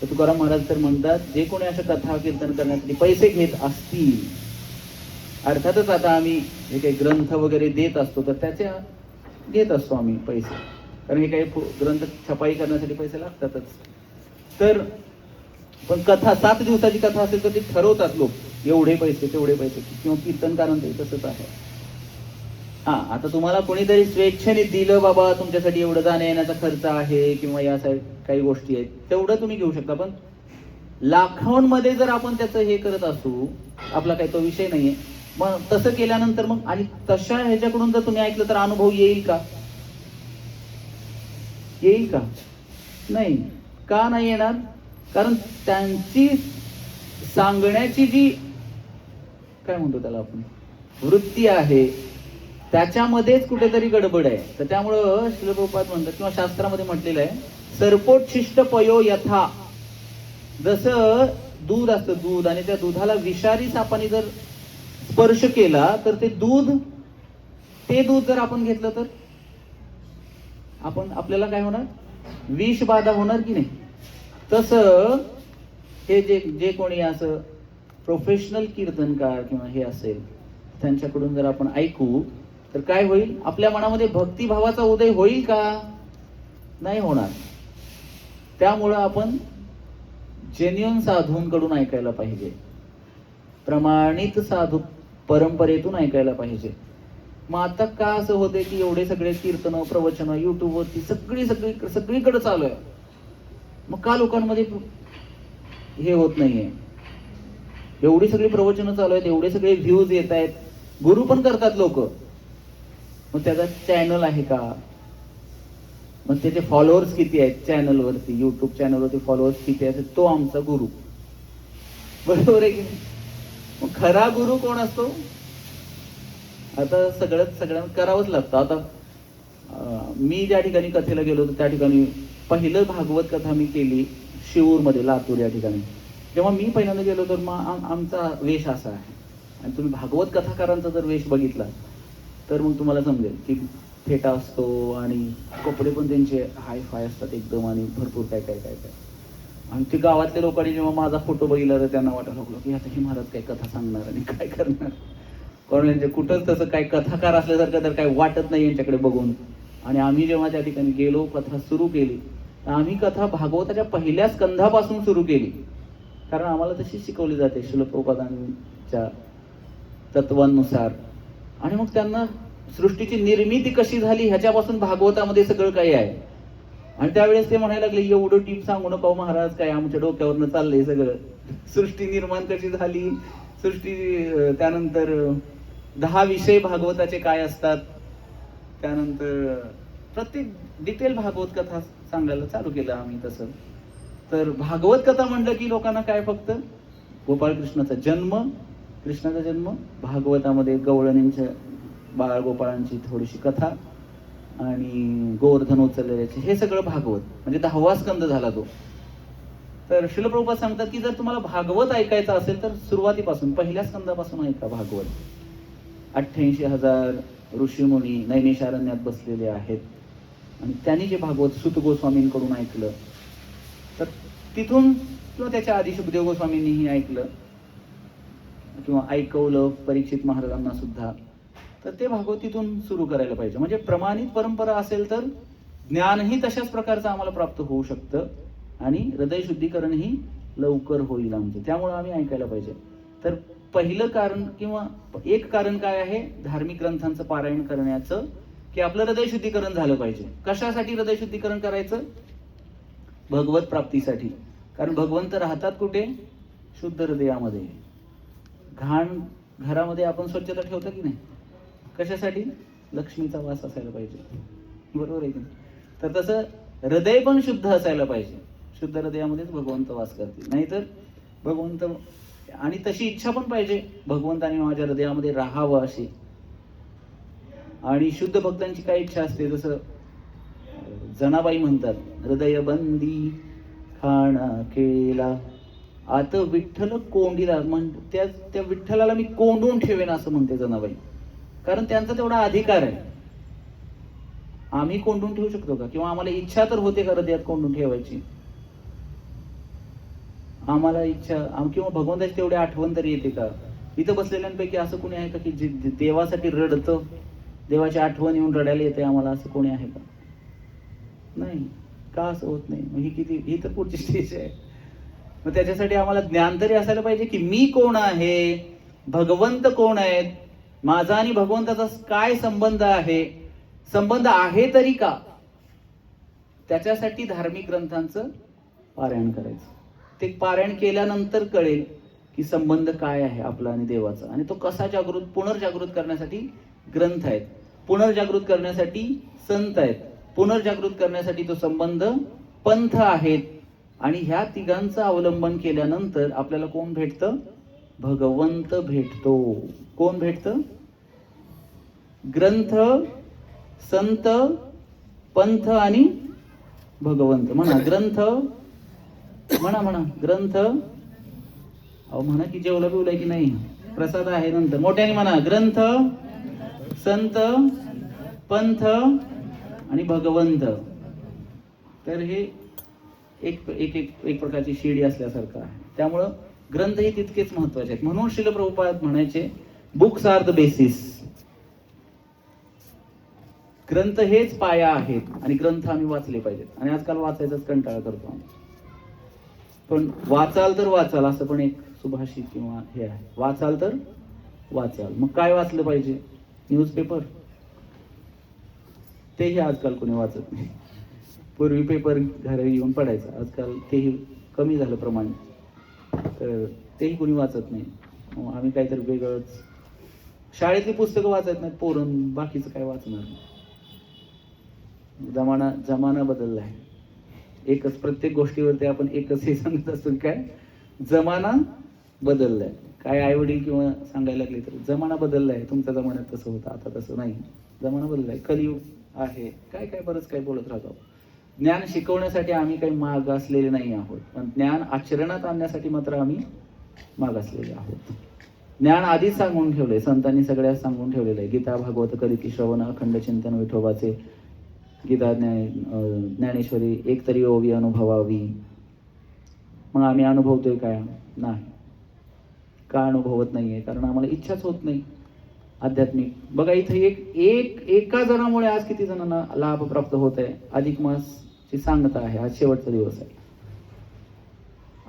तर तुकाराम महाराज तर म्हणतात, जे कोणी अशा कथा कीर्तन करण्यासाठी पैसे घेत असतील, अर्थातच आता आम्ही हे काही ग्रंथ वगैरे देत असतो तर त्याच्या घेत असतो आम्ही पैसे, कारण हे काही ग्रंथ छपाई करण्यासाठी पैसे लागतातच. तर पण कथा 7 दिवसाची कथा असेल तर ते ठरवतात लोक, एवढे पैसे तेवढे पैसे, किंवा कीर्तनकारांचं तसंच आहे. आता तुम्हाला कोणीतरी स्वेच्छेने दिलं, बाबा तुमच्यासाठी एवढं जाण्या येण्याचा खर्च आहे किंवा या काही गोष्टी आहेत, तेवढं तुम्ही घेऊ शकता. पण लाखोंमध्ये जर आपण त्याचं हे करत असू, आपला काही तो विषय नाहीये. मग तसं केल्यानंतर मग आणि तशा ह्याच्याकडून जर तुम्ही ऐकलं तर अनुभव येईल का? येईल का? नाही. का नाही येणार? कारण त्यांची सांगण्याची जी काय म्हणतो त्याला आपण वृत्ती आहे त्याच्यामध्येच कुठेतरी गडबड आहे. तर त्यामुळं श्रील प्रभुपाद म्हणतात किंवा शास्त्रामध्ये म्हटलेलं आहे, सर्पोच्छिष्ट पयो यथा. जसं दूध असतं, दूध, आणि त्या दुधाला विषारी सापाने जर स्पर्श केला तर ते दूध जर आपण घेतलं तर आपल्याला काय होणार? विष बाधा होणार की नाही? तसं हे जे कोणी असं प्रोफेशनल कीर्तनकार किंवा हे असेल त्यांच्याकडून जर आपण ऐकू तर काय होईल? आपल्या मनामध्ये भक्तिभावाचा उदय होईल का? नाही होणार. त्यामुळं आपण जेन्युइन साधूंकडून ऐकायला पाहिजे, प्रमाणित साधू परंपरेतून ऐकायला पाहिजे. मग आता का असं होते की एवढे सगळे कीर्तन प्रवचन युट्यूबवरती सगळीकडे चालू आहे, मग का लोकांमध्ये हे होत नाहीये? एवढी सगळी प्रवचनं चालू आहेत, एवढे सगळे व्ह्यूज येत आहेत, गुरु पण करतात लोक, मग त्याचा चॅनल आहे का? मग त्याचे फॉलोअर्स किती आहेत चॅनलवरती, युट्यूब चॅनलवरती फॉलोअर्स किती आहेत? तो आमचा गुरु, बरोबर आहे की नाही? मग खरा गुरु कोण असतो? आता सगळ्यांना करावंच लागतं. आता मी ज्या ठिकाणी कथेला गेलो होतो त्या ठिकाणी पहिलं भागवत कथा मी केली शिवूरमध्ये, लातूर या ठिकाणी. जेव्हा मी पहिल्यांदा गेलो तर मग आमचा वेश असा आहे, आणि तुम्ही भागवत कथाकारांचा जर वेश बघितला तर मग तुम्हाला समजेल की फेटा असतो आणि कपडे पण त्यांचे हाय फाय असतात एकदम, आणि भरपूर काय काय काय काय. आणि ते गावातल्या लोकांनी जेव्हा माझा फोटो बघितला तर त्यांना वाटायला लागलं की आता हे महाराज काय कथा सांगणार आणि काय करणार, कारण यांचे कुठंच तसं काय कथाकार असल्यासारखं तर काय वाटत नाही यांच्याकडे बघून. आणि आम्ही जेव्हा त्या ठिकाणी गेलो, कथा सुरू केली, तर आम्ही कथा भागवताच्या पहिल्या स्कंधापासून सुरू केली, कारण आम्हाला तशी शिकवली जाते श्रील प्रभुपादांच्या तत्वांनुसार. आणि मग त्यांना सृष्टीची निर्मिती कशी झाली ह्याच्यापासून भागवतामध्ये सगळं काही आहे. आणि त्यावेळेस ते म्हणायला लागले, एवढं टीप सांगू नका महाराज, काय आमच्या डोक्यावरनं चाललंय सगळं. सृष्टी निर्माण कशी झाली, सृष्टी त्यानंतर 10 विषय भागवताचे काय असतात, त्यानंतर प्रत्येक डिटेल भागवत कथा सांगायला चालू केलं आम्ही तसं. तर भागवत कथा म्हणलं की लोकांना काय, फक्त गोपाळकृष्णाचा जन्म, कृष्णाचा जन्म, भागवतामध्ये गवळणींच्या बाळ गोपाळांची थोडीशी कथा आणि गोवर्धन उचललेल्याची, हे सगळं भागवत म्हणजे 10वा स्कंद झाला तो. तर श्रील प्रभुपाद सांगतात की जर तुम्हाला भागवत ऐकायचं असेल तर सुरुवातीपासून पहिल्या स्कंदापासून ऐका भागवत. 88,000 ऋषीमुनी नैमिषारण्यात बसलेले आहेत आणि त्यांनी जे भागवत सुत गोस्वामींकडून ऐकलं, तर तिथून किंवा त्याच्या आधी शुभदेव गोस्वामींनीही ऐकलं किंवा ऐकवलं परीक्षित महाराजांना सुद्धा, तर ते भागवत तिथून सुरू करायला पाहिजे. म्हणजे प्रमाणित परंपरा असेल तर ज्ञानही तशाच प्रकारचं आम्हाला प्राप्त होऊ शकतं आणि हृदय शुद्धीकरणही लवकर होईल आमचं. त्यामुळे आम्ही ऐकायला पाहिजे. तर पहिलं कारण किंवा एक कारण काय आहे धार्मिक ग्रंथांचं पारायण करण्याचं, की आपलं हृदय शुद्धीकरण झालं पाहिजे. कशासाठी हृदय शुद्धीकरण करायचं? भगवत प्राप्तीसाठी. कारण भगवंत राहतात कुठे? शुद्ध हृदयामध्ये. घाण घरामध्ये आपण स्वच्छता ठेवतो की नाही? कशासाठी? लक्ष्मीचा वास असायला पाहिजे, बरोबर आहे की नाही? तर तसं हृदय पण शुद्ध असायला पाहिजे. शुद्ध हृदयामध्येच भगवंत वास करतील. नाहीतर भगवंत, आणि तशी इच्छा पण पाहिजे भगवंताने माझ्या हृदयामध्ये राहावं अशी. आणि शुद्ध भक्तांची काय इच्छा असते, जसं जनाबाई म्हणतात, हृदय बंदी खाणा केला आत विठ्ठल कोंडीला. त्या विठ्ठलाला मी कोंडून ठेवेन असं म्हणते जनाबाई. कारण त्यांचा तेवढा अधिकार आहे. आम्ही कोंडून ठेवू शकतो का? किंवा आम्हाला इच्छा तर होते का हृदयात कोंडून ठेवायची? आम्हाला इच्छा किंवा भगवंताची तेवढी आठवण तरी येते का? इथं बसलेल्यांपैकी असं कोणी आहे का की जे देवासाठी रडतं, देवाची आठवण येऊन रडायला येते आम्हाला, असं कोणी आहे का? नाही. का असं होत नाही? मग ही तर पुढची स्टेज आहे. मग त्याच्यासाठी आम्हाला ज्ञान तरी असायला पाहिजे की मी कोण आहे, भगवंत कोण आहेत, माझा आणि भगवंताचा काय संबंध आहे, संबंध आहे तरी का? त्याच्यासाठी धार्मिक ग्रंथांचं पारायण करायचं. ते पारायण केल्यानंतर कळेल की संबंध काय आहे आपला आणि देवाचा, आणि तो कसा पुनर्जागृत करण्यासाठी ग्रंथ आहेत, पुनर्जागृत करण्यासाठी संत आहेत, पुनर्जागृत करण्यासाठी तो संबंध पंथ आहेत. आणि ह्या तिघांचं अवलंबन केल्यानंतर आपल्याला कोण भेटतं? भगवंत भेटतो. कोण भेटतं? ग्रंथ, संत, पंथ आणि भगवंत. म्हणा ग्रंथ, म्हणा ग्रंथ. अहो म्हणा की जेवलं बिवलंय की नाही? प्रसाद आहे नंतर. मोठ्याने म्हणा, ग्रंथ, संत, पंथ आणि भगवंत. तर हे एक एक एक प्रकारची शिडी असल्यासारखं आहे. त्यामुळं ग्रंथही तितकेच महत्वाचे आहेत. म्हणून श्रील प्रभुपाद म्हणायचे, बुक्स आर द बेसिस. ग्रंथ हेच पाया आहेत आणि ग्रंथ आम्ही वाचले पाहिजेत. आणि आजकाल वाचायचाच कंटाळा करतो आम्ही. पण वाचाल तर वाचाल असं पण एक सुभाषित किंवा हे आहे, वाचाल तर वाचाल. मग काय वाचलं पाहिजे? न्यूजपेपर? तेही आजकाल कोणी वाचत नाही. पूर्वी पेपर घरी येऊन पडायचा, आजकाल तेही कमी झालं प्रमाण, तर तेही कोणी वाचत नाही. मग आम्ही काहीतरी वेगळंच, शाळेतली पुस्तकं वाचत नाहीत पोरण, बाकीचं काय वाचणार? जमाना बदलला आहे. एकच प्रत्येक गोष्टीवरती आपण एकच हे सांगत असतो, काय जमाना बदललाय. काय आई वडील किंवा सांगायला लागले तर जमाना बदललाय, तुमच्या जमान्यात तसं होतं, आता तसं नाही, जमाना बदललाय, कलियुग आहे, काय काय बरंच काय बोलत राहतो. ज्ञान शिकवण्यासाठी आम्ही काही मागासलेले नाही आहोत, पण ज्ञान आचरणात आणण्यासाठी मात्र आम्ही मागासलेले आहोत. ज्ञान आधीच सांगून ठेवलंय, संतांनी सगळ्या सांगून ठेवलेलं आहे. गीता, भागवत, कलिकी श्रवण, अखंड चिंतन विठोबाचे, गीता, ज्ञानेश्वरी एक तरी ओवी अनुभवावी. मग आम्ही अनुभवतोय काय? नाही. का अनुभवत नाहीये? कारण आम्हाला इच्छाच होत नाही आध्यात्मिक. बघा इथे एका जणामुळे आज किती जणांना लाभ प्राप्त होत आहे. अधिक मासची सांगता आहे, आज शेवटचा दिवस आहे.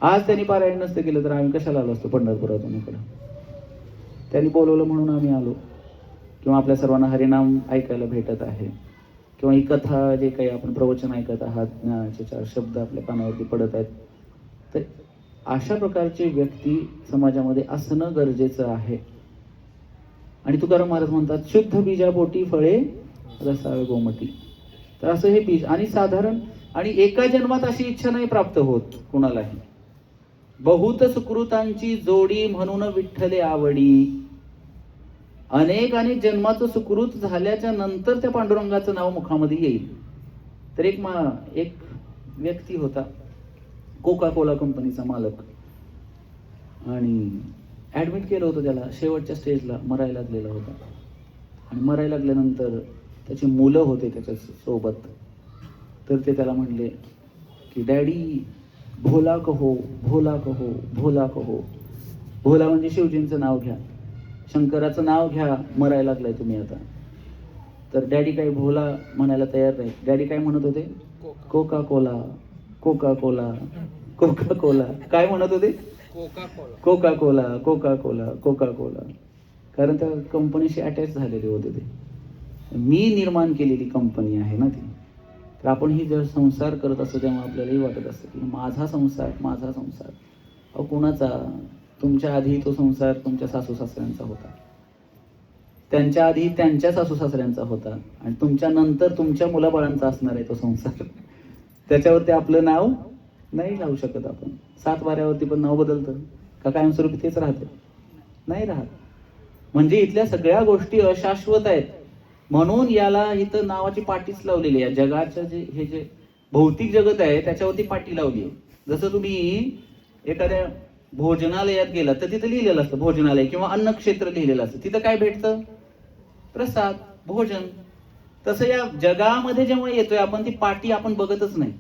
आज त्यांनी पारायण नसतं केलं तर आम्ही कशाला आलो असतो पंढरपुरातून इकडं? त्यांनी बोलवलं म्हणून आम्ही आलो. किंवा आपल्या सर्वांना हरिनाम ऐकायला भेटत आहे, किंवा ही कथा जे काही आपण प्रवचन ऐकत आहात, ज्ञानाचे 4 शब्द आपल्या कानावरती पडत आहेत, तर अशा प्रकारची व्यक्ती समाजामध्ये असणं गरजेचं आहे. आणि तुकाराम महाराज म्हणतात, शुद्ध बीजापोटी फळे रसाळ गोमटी. तर असं हे बीज, आणि साधारण आणि एका जन्मात अशी इच्छा नाही प्राप्त होत कुणालाही. बहुत सुकृतांची जोडी म्हणून विठ्ठले आवडी. अनेक अनेक जन्माचं सुकृत झाल्याच्या नंतर त्या पांडुरंगाचं नाव मुखामध्ये येईल. तर एक व्यक्ती होता, कोका कोला कंपनीचा मालक, आणि ऍडमिट केलं होतं त्याला, शेवटच्या स्टेजला मरायला लागलेला होता. आणि मरायला लागल्यानंतर त्याची मुलं होते त्याच्या सोबत. तर ते त्याला म्हणले की डॅडी भोला कहो, भोला कहो, भोला कहो. भोला म्हणजे शिवजींचं नाव घ्या, शंकराचं नाव घ्या, मरायला लागलाय तुम्ही आता. तर डॅडी काही भोला म्हणायला तयार नाही. डॅडी काय म्हणत होते? Coca Cola, Coca Cola, Coca Cola. काय म्हणत होते? Coca Cola, Coca Cola, Coca Cola. कारण त्या कंपनीशी अटॅच झालेले होते ते. मी निर्माण केलेली कंपनी आहे ना ती. तर आपण ही जर संसार करत असतो तेव्हा आपल्यालाही वाटत असतं की माझा संसार, माझा संसार. अहो कोणाचा? तुमच्या आधी तो संसार तुमच्या सासू सासऱ्यांचा होता, त्यांच्या आधी त्यांच्या सासू सासऱ्यांचा होता, आणि तुमच्या नंतर तुमच्या मुलाबाळांचा असणार आहे तो संसार. त्याच्यावरती आपलं नाव नाही लावू शकत आपण. 7 वाऱ्यावरती पण नाव बदलतं का कायमस्वरूपी तेच राहतं? नाही राहत. म्हणजे इथल्या सगळ्या गोष्टी अशाश्वत आहेत. म्हणून याला इथं नावाची पाटीच लावलेली आहे. जगाचं हे जे भौतिक जगत आहे त्याच्यावरती पाटी लावली आहे. जसं तुम्ही एखाद्या भोजनालयात गेला तर तिथं लिहिलेलं असतं भोजनालय किंवा अन्न क्षेत्र लिहिलेलं असतं. तिथं काय भेटतं? प्रसाद, भोजन. तसं या जगामध्ये जेव्हा येतोय आपण, ती पाटी आपण बघतच नाही.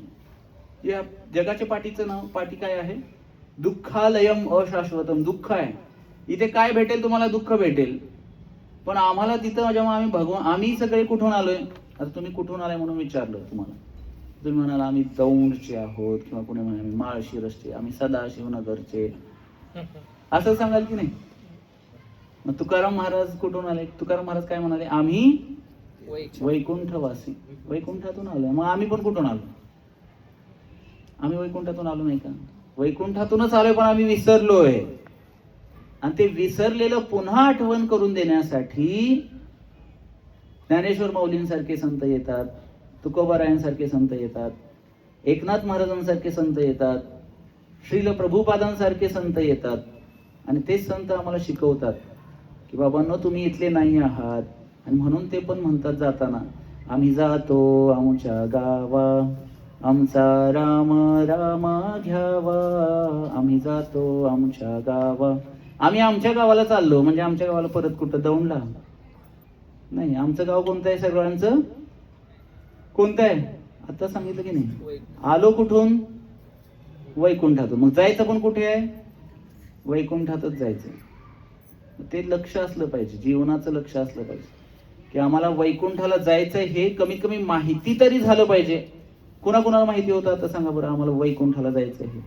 या जगाच्या पाटीचं नाव, पाटी काय आहे? दुःखालयम अशाश्वतम. दुःख आहे. इथे काय भेटेल तुम्हाला? दुःख भेटेल. पण आम्हाला तिथं जेव्हा आम्ही सगळे कुठून आलोय? आता तुम्ही कुठून आलाय म्हणून विचारलं तुम्हाला, तुम्ही म्हणाल आम्ही दौंडचे आहोत, किंवा कोणी म्हणाल आम्ही माळशिरसचे, आम्ही सदाशिवनगरचे, असं सांगाल की नाही? मग तुकाराम महाराज कुठून आले? तुकाराम महाराज काय म्हणाले? आम्ही वैकुंठवासी, वैकुंठातून आलोय. मग आम्ही पण कुठून आलो? आम्ही वैकुंठातून आलो नाही का? वैकुंठातूनच आलोय, पण आम्ही विसरलोय. आणि ते विसरलेलं पुन्हा आठवण करून देण्यासाठी ज्ञानेश्वर माऊलींसारखे संत येतात, तुकोबारायांसारखे संत येतात, एकनाथ महाराजांसारखे संत येतात, श्रील प्रभुपादांसारखे संत येतात. आणि तेच संत आम्हाला शिकवतात की बाबांनो तुम्ही इथले नाही आहात. आणि म्हणून ते पण म्हणतात जाताना, आम्ही जातो आमच्या गावा, आमचा राम राम घ्यावा. आम्ही जातो आमच्या गावा. आम्ही आमच्या गावाला चाललो म्हणजे आमच्या गावाला परत कुठं? दौंडला नाही. आमचं गाव कोणतं आहे? सगळ्यांचं कोणतं आहे? आता सांगितलं की नाही? आलो कुठून? वैकुंठातून. मग जायचं पण कुठे आहे? वैकुंठातच जायचं. ते लक्ष असलं पाहिजे, जीवनाचं लक्ष असलं पाहिजे की आम्हाला वैकुंठाला जायचंय. हे कमीत कमी माहिती तरी झालं पाहिजे. कुणाकुणाला माहिती होतं? आता सांगा बरं, आम्हाला वैकुंठाला जायचंय हे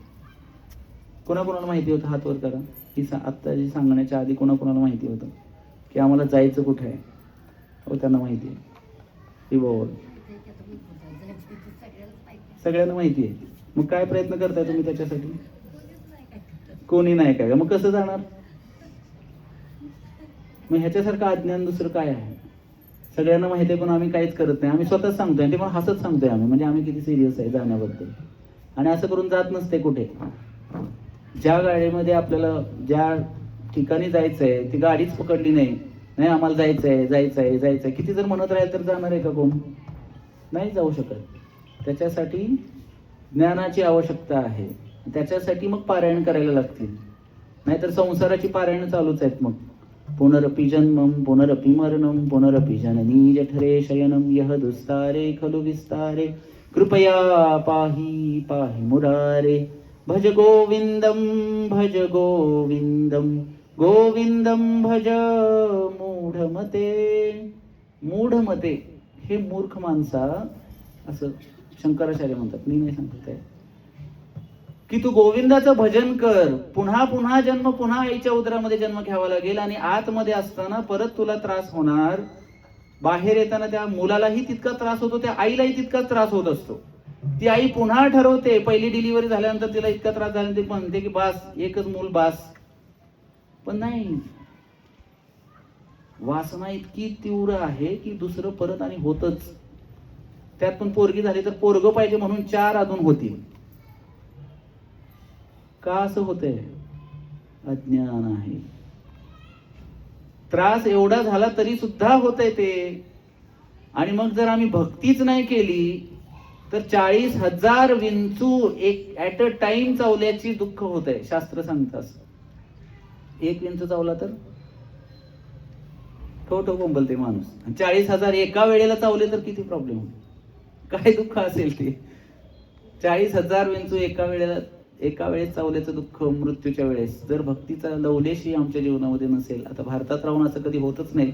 कुणाकुणाला माहिती होतं? हात वर करा. ही आत्ता जी सांगण्याच्या आधी कुणाकुणाला माहिती होतं की आम्हाला जायचं कुठे आहे? हो, त्यांना माहिती आहे. ही बोल, सगळ्यांना माहिती आहे. मग काय प्रयत्न करताय तुम्ही त्याच्यासाठी? कोणी नाही काय? मग कसं जाणार? मग ह्याच्यासारखं अज्ञान दुसरं काय आहे? सगळ्यांना माहिती आहे पण आम्ही काहीच करत नाही. आम्ही स्वतःच सांगतोय, ते पण हसत सांगतोय आम्ही, म्हणजे आम्ही किती सिरियस आहे जाण्याबद्दल. आणि असं करून जात नसते कुठे. ज्या गाडीमध्ये आपल्याला ज्या ठिकाणी जायचंय ती गाडीच पकडली नाही, नाही आम्हाला जायचंय जायचंय जायचंय, किती जर म्हणत राहील तर जाणार आहे का कोण? नाही जाऊ शकत. त्याच्यासाठी ज्ञानाची आवश्यकता आहे. त्याच्यासाठी मग पारायण करायला लागतील. नाहीतर संसाराची पारायण चालूच आहेत. मग पुनरपि जन्मम पुनरपि मरणम पुनरपि जननी जठरे शयनम यह दुस्तारे खलु विस्तारे कृपया पाहि पाहि मुरारे. भज गोविंदम गोविंदम भज मूढमते. मूढमते हे मूर्ख माणसा, असं शंकराचार्य म्हणतात, मी नाही सांगत आहे. की तू गोविंदाचं भजन कर, पुन्हा पुन्हा जन्म, पुन्हा आईच्या उदरामध्ये जन्म घ्यावा लागेल आणि आतमध्ये असताना परत तुला त्रास होणार. बाहेर येताना त्या मुलालाही तितका त्रास होतो, त्या आईलाही तितकाच त्रास होत असतो. ती आई पुन्हा ठरवते, पहिली डिलिव्हरी झाल्यानंतर तिला इतका त्रास झाल्यानंतर ती म्हणते की बास, एकच मूल बास. पण नाही, वासना इतकी तीव्र आहे की दुसरं परत आणि होतच. त्यात पण पोरगी झाली तर पोरग पाहिजे म्हणून 4 अजून होतील. का असं होतंय? अज्ञान आहे. त्रास एवढा झाला तरी सुद्धा होतंय ते. आणि मग जर आम्ही भक्तीच नाही केली तर 40,000 विंचू एक ऍट अ टाइम चावल्याची दुःख होत आहे. शास्त्र सांगतात एक विंचू चावला तर ठो बोंबलते माणूस. 40,000 एका वेळेला चावले तर किती प्रॉब्लेम होईल, काय दुःख असेल ते. 40,000 विंचू एका वेळेस चावल्याचं दुःख मृत्यूच्या वेळेस. जर भक्तीचा लवलेशही आमच्या जीवनामध्ये नसेल, आता भारतात राहून असं कधी होतच नाही,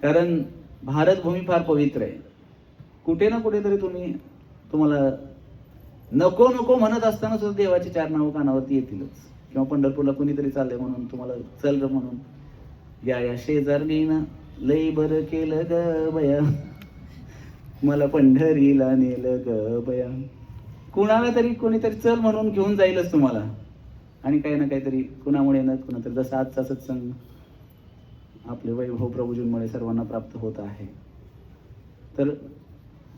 कारण भारत भूमी फार पवित्र आहे. कुठे ना कुठेतरी तुम्हाला नको नको म्हणत असताना सुद्धा देवाची 4 नावं कानावरती येतीलच. किंवा पंढरपूरला कुणीतरी चाललंय म्हणून तुम्हाला चल र म्हणून, या शेजारणीनं लई बरं केलं ग बया, मला पंढरीला नेलं ग बया. कुणाला तरी कोणीतरी चल म्हणून घेऊन जाईलच तुम्हाला. आणि काही ना काहीतरी कुणामुळे न कुणातरी, जसं आजचा सत्संग आपले वैभव प्रभूजींमुळे सर्वांना प्राप्त होत आहे. तर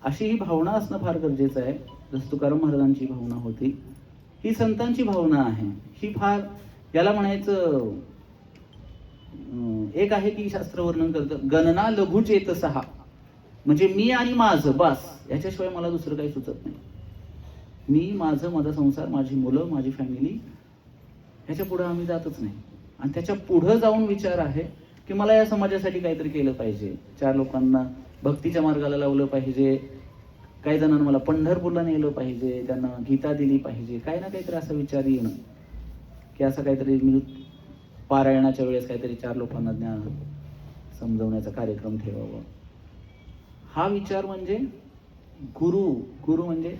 अशी ही भावना असणं फार गरजेचं आहे. जसं तुकाराम महाराजांची भावना होती, ही संतांची भावना आहे. ही फार, याला म्हणायचं एक आहे की शास्त्र वर्णन करतं, गणना लघु चेतसहा, म्हणजे मी आणि माझं बस, याच्याशिवाय मला दुसरं काही सुचत नाही. मी, माझं, माझा संसार, माझी मुलं, माझी फॅमिली, ह्याच्या पुढं आम्ही जातच नाही. आणि त्याच्या पुढं जाऊन विचार आहे की मला या समाजासाठी काहीतरी केलं पाहिजे, 4 लोकांना भक्तीच्या मार्गाला लावलं पाहिजे, काही जणांना मला पंढरपूरला नेलं पाहिजे, त्यांना गीता दिली पाहिजे, काही ना काहीतरी असा विचार येणं की असं काहीतरी मी पारायणाच्या वेळेस काहीतरी 4 लोकांना ज्ञान समजवण्याचा कार्यक्रम ठेवावा. हा विचार म्हणजे गुरु म्हणजे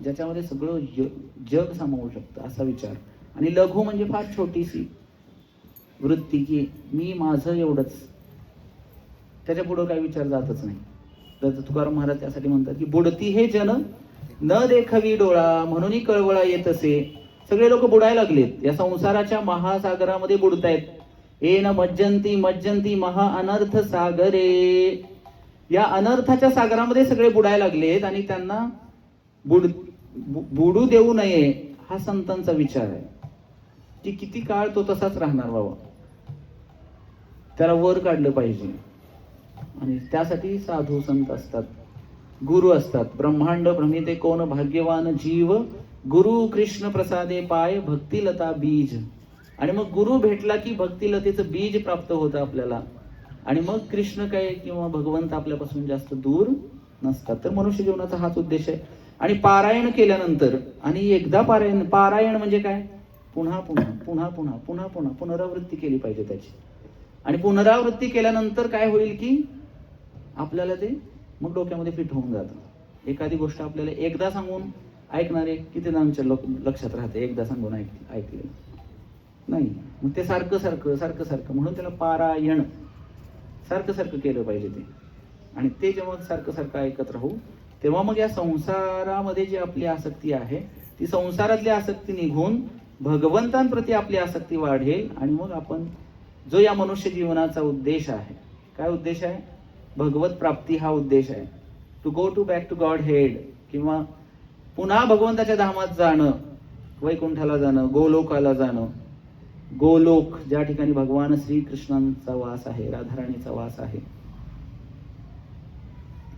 ज्याच्यामध्ये सगळं जग सामावू शकतं असा विचार. आणि लघु म्हणजे फार छोटीशी वृत्ती की मी माझं एवढंच, त्याच्या पुढं काही विचार जातच नाही. तर तुकाराम महाराज त्यासाठी म्हणतात की बुडती हे जन न देखवी डोळा, म्हणून कळवळा येत असे. सगळे लोक बुडायला लागलेत, या संसाराच्या महासागरामध्ये बुडतायत. ए न मज्जंती महा अनर्थ सागरे, या अनर्थाच्या सागरामध्ये सगळे बुडायला लागलेत आणि त्यांना बुडू देऊ नये हा संतांचा विचार आहे. की किती काळ तो तसाच राहणार बाबा, त्याला वर काढलं पाहिजे. आणि त्यासाठी साधू संत असतात, गुरु असतात. ब्रह्मांड भ्रमिते कोण भाग्यवान जीव, गुरु कृष्ण प्रसादे पाय भक्तिलता बीज. आणि मग गुरु भेटला की भक्तिलतेचं बीज प्राप्त होतं आपल्याला. आणि मग कृष्ण काय किंवा भगवंत आपल्यापासून जास्त दूर नसतात. तर मनुष्य जीवनाचा हाच उद्देश आहे. आणि पारायण केल्यानंतर, आणि एकदा पारायण म्हणजे काय, पुन्हा पुन्हा पुन्हा पुन्हा पुन्हा पुन्हा पुनरावृत्ती केली पाहिजे त्याची. आणि पुनरावृत्ती केल्यानंतर काय होईल की आपल्याला ते मग डोक्यामध्ये फिट होऊन जातं. एखादी गोष्ट आपल्याला एकदा सांगून ऐकणारे किती जणांच्या लक्षात राहते, एकदा सांगून ऐकले नाही. मग ते सारखं सारखं म्हणून त्याला पारायण सारखं केलं पाहिजे ते. आणि ते जेव्हा सारखं ऐकत राहू तेव्हा मग या संसारामध्ये जी आपली आसक्ती आहे ती संसारातली आसक्ती निघून भगवंतांप्रती आपली आसक्ती वाढेल. आणि मग आपण जो या मनुष्य जीवनाचा उद्देश आहे, काय उद्देश आहे, भगवत प्राप्ती हा उद्देश आहे. To go to back to Godhead, किंवा पुन्हा भगवंताच्या धामात जाणं, वैकुंठाला जाणं, गोलोकाला जाणं. गोलोक ज्या ठिकाणी भगवान श्रीकृष्णांचा वास आहे, राधाराणीचा वास आहे,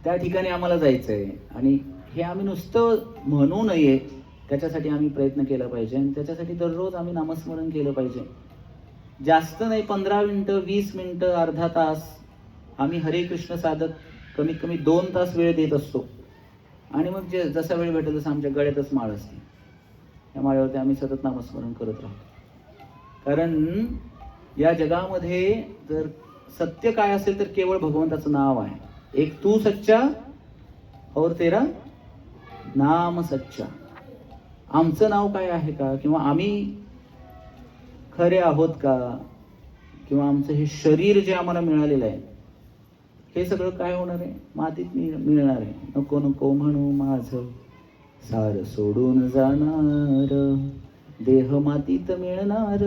त्या ठिकाणी आम्हाला जायचंय. आणि हे आम्ही नुसतं म्हणू नये, त्याच्यासाठी आम्ही प्रयत्न केला पाहिजे. आणि त्याच्यासाठी दररोज आम्ही नामस्मरण केलं पाहिजे. जास्त नाही, 15 मिनिटं, 20 मिनिटं, अर्धा तास आम्ही हरे कृष्ण साधक कमीत कमी 2 तास वेळ देत असतो. आणि मग जसा वेळ भेटेल तसं आमच्या गळ्यातच माळ असते, या माळेवरती आम्ही सतत नामस्मरण करत राहतो. कारण या जगामध्ये जर सत्य काय असेल तर केवळ भगवंताचं नाव आहे. एक तू सच्चा और तेरा नाम सच्चा. आमचं नाव काय आहे का, किंवा आम्ही खरे आहोत का, किंवा आमचं हे शरीर जे आम्हाला मिळालेलं आहे हे सगळं काय होणार आहे, मातीत मिळणार आहे. नको नको म्हणू माझं सार सोडून जाणार, देह मातीत मिळणार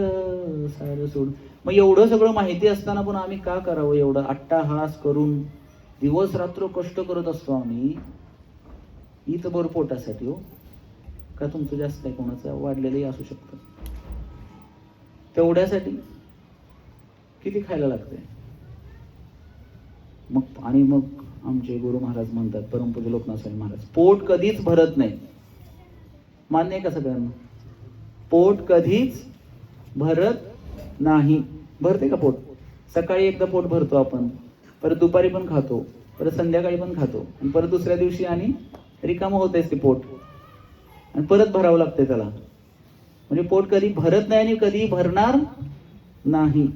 सार सोडून. मग एवढं सगळं माहिती असताना पण आम्ही का करावं, एवढं अट्टाहास करून दिवस रात्र कष्ट करत असतो आम्ही इथं बरं पोटासाठी. हो का तुमचं जास्त आहे, कोणाचं वाढलेलंही असू शकतं, तेवढ्यासाठी किती खायला लागतंय. मग आमचे गुरु महाराज म्हणतात, परमपूज्य लोकनाथ स्वामी महाराज, पोट कधीच भरत नाही. मान्य आहे का सगळ्यांना? पोट कधीच भरत नाही. भरते का पोट? सकाळी एकदा पोट भरतो आपण, परत दुपारी पण खातो, परत संध्याकाळी पण खातो, आणि परत दुसऱ्या दिवशी आणि रिकामं होतेच ते पोट, आणि परत भरावं लागते त्याला. म्हणजे पोट कधी भरत नाही आणि कधी भरणार नाही.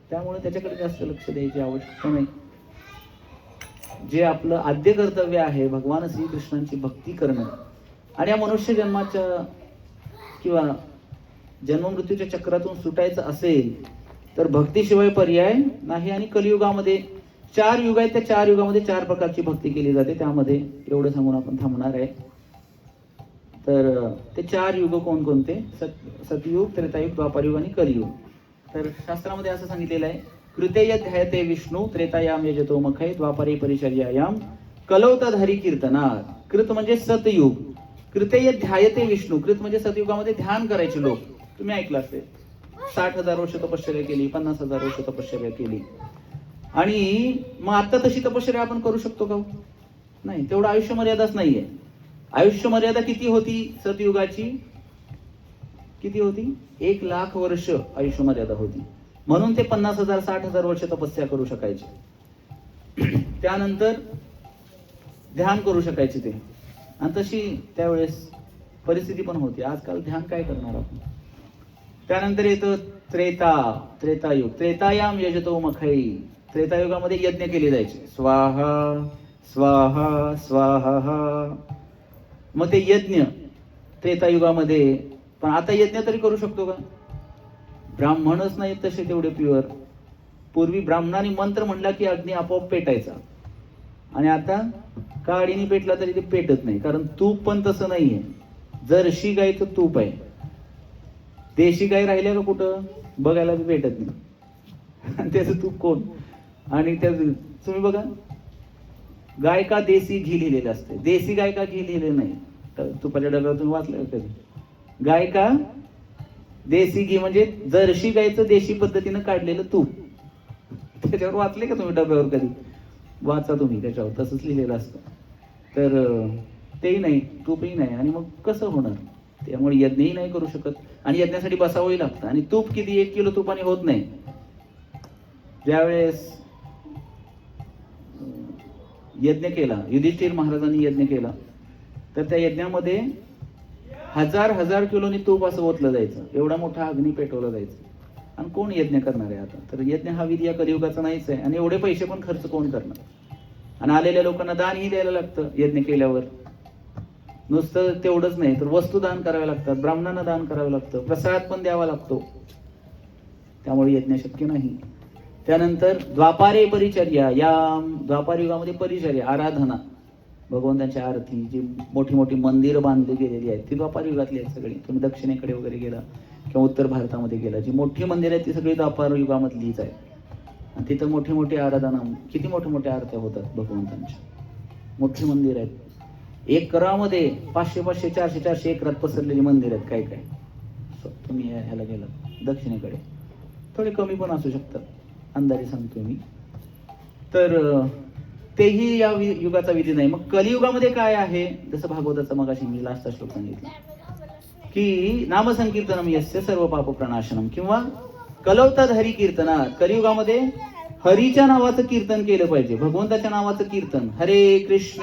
त्यामुळे त्याच्याकडे जास्त लक्ष द्यायची आवश्यकता नाही. जे आपलं आद्य कर्तव्य आहे भगवान श्रीकृष्णांची भक्ती करणं, आणि या मनुष्य जन्माच्या किंवा जन्ममृत्यूच्या चक्रातून सुटायचं असेल तर भक्तीशिवाय पर्याय नाही. आणि कलियुगामध्ये 4 युग आहेत, त्या 4 युगामध्ये 4 प्रकारची भक्ती केली जाते. त्यामध्ये एवढं सांगून आपण थांबणार आहे. तर ते 4 युग कोणकोणते? सतयुग, त्रेतायुग, द्वापारयुग आणि कलियुग. तर शास्त्रामध्ये असं सांगितलेलं आहे, कृतेय ध्यायते विष्णू त्रेतायाम यजतो मखै द्वापारे परिचर्यायाम कलौतधारी कीर्तनात. कृत म्हणजे सतयुग, कृतेय ध्यायते विष्णू. कृत म्हणजे सतयुगामध्ये ध्यान करायचे लोक. तुम्ही ऐकलं असेल, 60,000 वर्ष तपश्चर्या केली, 50,000 वर्ष तपश्चर्या केली. आणि मग आता तशी तपश्चर्या आपण करू शकतो का? नाही, तेवढं आयुष्य मर्यादाच नाहीये. आयुष्य मर्यादा किती होती सतयुगाची? किती होती? 1,00,000 वर्ष आयुष्य मर्यादा होती. म्हणून ते 50,000 60,000 वर्ष तपस्या करू शकायचे. त्यानंतर ध्यान करू शकायचे ते, आणि तशी त्यावेळेस परिस्थिती पण होती. आजकाल ध्यान काय करणार आपण? त्यानंतर येतं त्रेतायुग. त्रेतायाम यजतो मखै. त्रेतायुगामध्ये यज्ञ केले जायचे, स्वाहा स्वाहा स्वाहा. मग ते यज्ञ त्रेतायुगामध्ये, पण आता यज्ञ तरी करू शकतो का? ब्राह्मणच नाही तसे तेवढे प्युअर. पूर्वी ब्राह्मणांनी मंत्र म्हणला की अग्नी आपोआप पेटायचा, आणि आता काडीने पेटला तरी ते पेटत नाही. कारण तूप पण तसं नाहीये. जर्शी गायचं तूप आहे, देशी गाय राहिल्या का कुठं बघायला बी भेटत नाही. त्याचं तूप कोण? आणि त्या तुम्ही बघा, गाय का देशी घी लिहिलेलं असते, देशी गाय का घी लिहिलेलं नाही. तर तुपाच्या डब्यावर तुम्ही वाचलं कधी? गाय का देशी घी म्हणजे जर्शी गायचं देशी पद्धतीनं काढलेलं तूप. त्याच्यावर वाचले का तुम्ही डब्यावर कधी? वाचा तुम्ही, त्याच्यावर तसंच लिहिलेलं असतं. तर तेही नाही, तूपही नाही, आणि मग कसं होणार? त्यामुळे यज्ञही नाही करू शकत, आणि यज्ञासाठी बसावंही लागतं. आणि तूप किती? 1 किलो तुपाने होत नाही. ज्यावेळेस यज्ञ केला, युधिष्ठिर महाराजांनी यज्ञ केला, तर त्या यज्ञामध्ये 1000 किलोनी तूप असं ओतलं जायचं. एवढा मोठा अग्नी पेटवला जायचं. आणि कोण यज्ञ करणार आहे आता? तर यज्ञ हा विधी या कलियुगाचा नाहीच आहे. आणि एवढे पैसे पण खर्च कोण करणार? आणि आलेल्या लोकांना दानही द्यायला लागतं यज्ञ केल्यावर. नुसतं तेवढंच नाही, तर वस्तू दान कराव्या लागतात, ब्राह्मणांना दान करावं लागतं, प्रसाद पण द्यावा लागतो. त्यामुळे यज्ञ शक्य नाही. त्यानंतर द्वापारे परिचर्या. या द्वापार युगामध्ये परिचर्या, आराधना, भगवंतांची आरती, जी मोठी मोठी मंदिरं बांधली गेलेली आहेत ती द्वापार युगातली आहेत सगळी. तुम्ही दक्षिणेकडे वगैरे गेला किंवा उत्तर भारतामध्ये गेला, जी मोठी मंदिरं आहेत ती सगळी द्वापार युगामधलीच आहेत. आणि तिथं मोठी मोठी आराधना, किती मोठ्या मोठ्या आरत्या होतात भगवंतांच्या. मोठी मंदिर आहेत. एकरामध्ये 500-500, 400-400 एकरात पसरलेली मंदिर आहेत काय काय. तुम्ही ह्याला गेला दक्षिणेकडे, थोडे कमी पण असू शकतात, अंदाजे सांगतो मी. तर तेही या युगाचा विधी नाही. मग कलियुगामध्ये काय आहे? जसं भागवताचा मगाशी मी लास्टचा श्लोक सांगितला की नामसंकीर्तनम यस्य सर्व पाप प्रणाशनम, किंवा कलौताधारी कीर्तनात. कलियुगामध्ये हरीच्या नावाचं कीर्तन केलं पाहिजे, भगवंताच्या नावाचं कीर्तन. हरे कृष्ण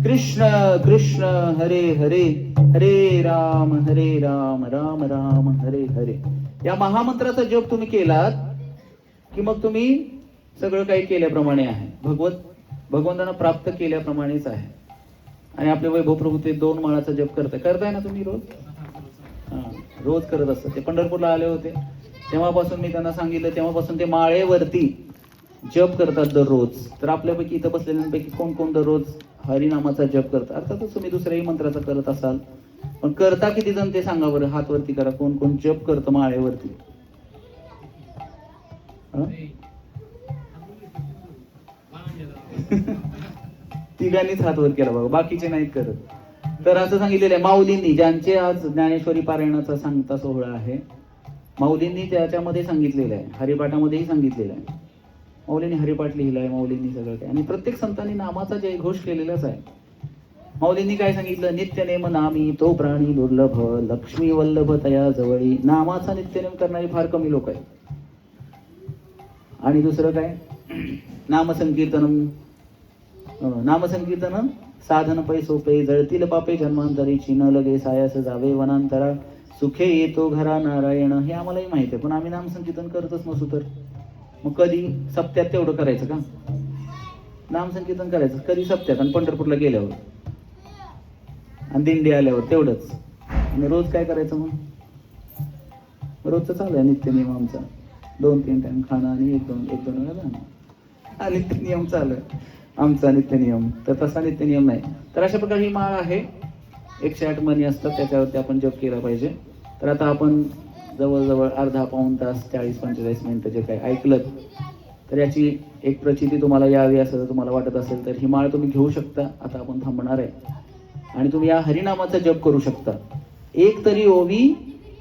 कृष्ण कृष्ण हरे हरे, हरे राम राम राम हरे हरे. या महामंत्राचा जप तुम्ही केलात की मग तुम्ही सगळं काही केल्याप्रमाणे आहे, भगवंतांना प्राप्त केल्याप्रमाणेच आहे. आणि आपले वैभव प्रभू ते 2 माळाचा जप करताय ना तुम्ही रोज? हां, रोज करत असतात. ते पंढरपूरला आले होते तेव्हापासून मी त्यांना सांगितलं, तेव्हापासून ते माळेवरती जप करतात दररोज. तर आपल्यापैकी इथं बसलेल्यांपैकी कोण कोण दररोज हरिनामाचा जप करतात? अर्थातच तुम्ही दुसऱ्याही मंत्राचा करत असाल, पण करता किती जण ते सांगा बरं, हात वरती करा. कोण कोण जप करतं माळेवरती? तिघांनीच हात वर केला बघा, बाकीचे नाहीत करत. तर असं सांगितलेलं आहे माऊलींनी, ज्यांचे आज ज्ञानेश्वरी पारायणाचा सांगता सोहळा आहे, माऊलींनी त्याच्यामध्ये सांगितलेलं आहे, हरिपाठामध्येही सांगितलेलं आहे. माऊलींनी हरिपाठ लिहिला आहे, माऊलींनी सगळं काय, आणि प्रत्येक संतांनी नामाचा जयघोष केलेलाच आहे. माऊलींनी काय सांगितलं? नित्यनेम नामी तो प्राणी दुर्लभ, लक्ष्मी वल्लभ तया जवळी. नामाचा नित्यनेम करणारी फार कमी लोक आहेत. आणि दुसरं काय? नामसंकीर्तन साधन पै सोपे, जळतील पापे जन्मांतरीची, न लगे सायास जावे वनांतरा, सुखे येतो घरा नारायण. हे आम्हालाही माहिती आहे, पण आम्ही नामसंकीर्तन करतच नसू तर मग कधी सप्त्यात तेवढं करायचं का? नामसंकीर्तन करायचं कधी? सप्त्यात, आणि पंढरपूरला गेल्यावर आणि दिंडी आल्यावर तेवढंच. आणि रोज काय करायचं मग? रोजचं चालू आहे नित्यनियम आमचा, 2-3 टाइम खाणं आणि एक दोन वेळा जाणं, हा नित्यनियम चालू आहे आमचा नित्यनियम. तर तसा नित्यनियम नाही. तर अशा प्रकारे ही माळ आहे. 108 मणी असतात, त्याच्यावरती आपण जप केला पाहिजे. तर आता आपण जवळजवळ अर्धा पाऊण तास 40-45 मिनिटं जे काय ऐकलं, तर याची एक प्रचिती तुम्हाला यावी असं जर तुम्हाला वाटत असेल तर ही माळ तुम्ही घेऊ शकता. आता आपण थांबणार आहे आणि तुम्ही या हरिनामाचा जप करू शकता. एक तरी ओवी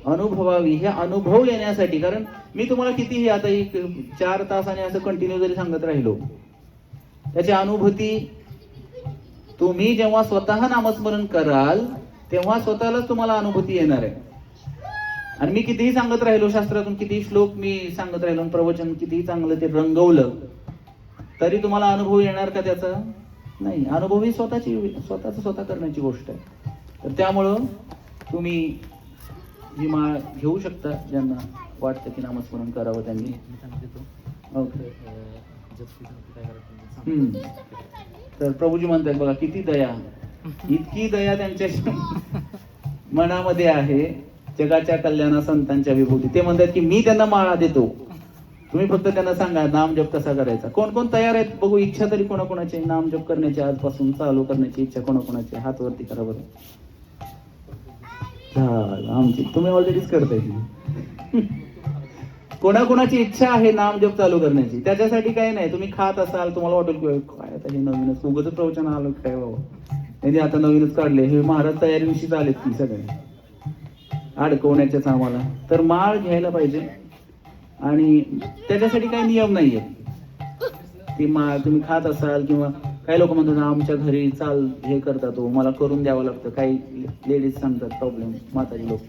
अनुभवावी, हे अनुभव येण्यासाठी. कारण मी तुम्हाला कितीही आता 4 तासाने असं कंटिन्यू जरी सांगत राहिलो, त्याची अनुभूती तुम्ही जेव्हा स्वतः नामस्मरण कराल तेव्हा स्वतःलाच तुम्हाला अनुभूती येणार आहे. आणि मी कितीही सांगत राहिलो, शास्त्रातून कितीही श्लोक मी सांगत राहिलो, प्रवचन कितीही चांगलं ते रंगवलं, तरी तुम्हाला अनुभव येणार का त्याचा? नाही. अनुभव ही स्वतः करण्याची गोष्ट आहे. तर त्यामुळं तुम्ही ही माळ घेऊ शकता, ज्यांना वाटतं की नामस्मरण करावं त्यांनी. ओके. तर प्रभूजी म्हणतात बघा, किती दया, इतकी दया त्यांच्या मनामध्ये आहे, जगाच्या कल्याणा संतांच्या विभूती. ते म्हणतात की मी त्यांना माळा देतो, तुम्ही फक्त त्यांना सांगा नाम जप कसा करायचा. कोण कोण तयार आहेत बघू? इच्छा तरी कोणाकोणाची नाम जप करण्याची, आजपासून चालू करण्याची इच्छा कोणाकोणाची? हात वरती करा बरं. आमची तुम्ही ऑलरेडीच करताय. कोणाकोणाची इच्छा आहे नाम जप चालू करण्याची? त्याच्यासाठी काय नाही, तुम्ही खात असाल, तुम्हाला वाटेल की काय आता हे नवीनच उगाच प्रवचन आलं काय बाबा, त्यांनी आता नवीनच काढले, हे महाराज तयारीविषयीच आलेत की सगळे अडकवण्याच्याच आम्हाला. तर माळ घ्यायला पाहिजे, आणि त्याच्यासाठी काही नियम नाहीये. ती माळ तुम्ही खात असाल, किंवा काही लोक म्हणतात आमच्या घरी चाल हे करतात, तो मला करून द्यावं लागतं. काही लेडीज सांगतात, प्रॉब्लेम म्हातारी लोक,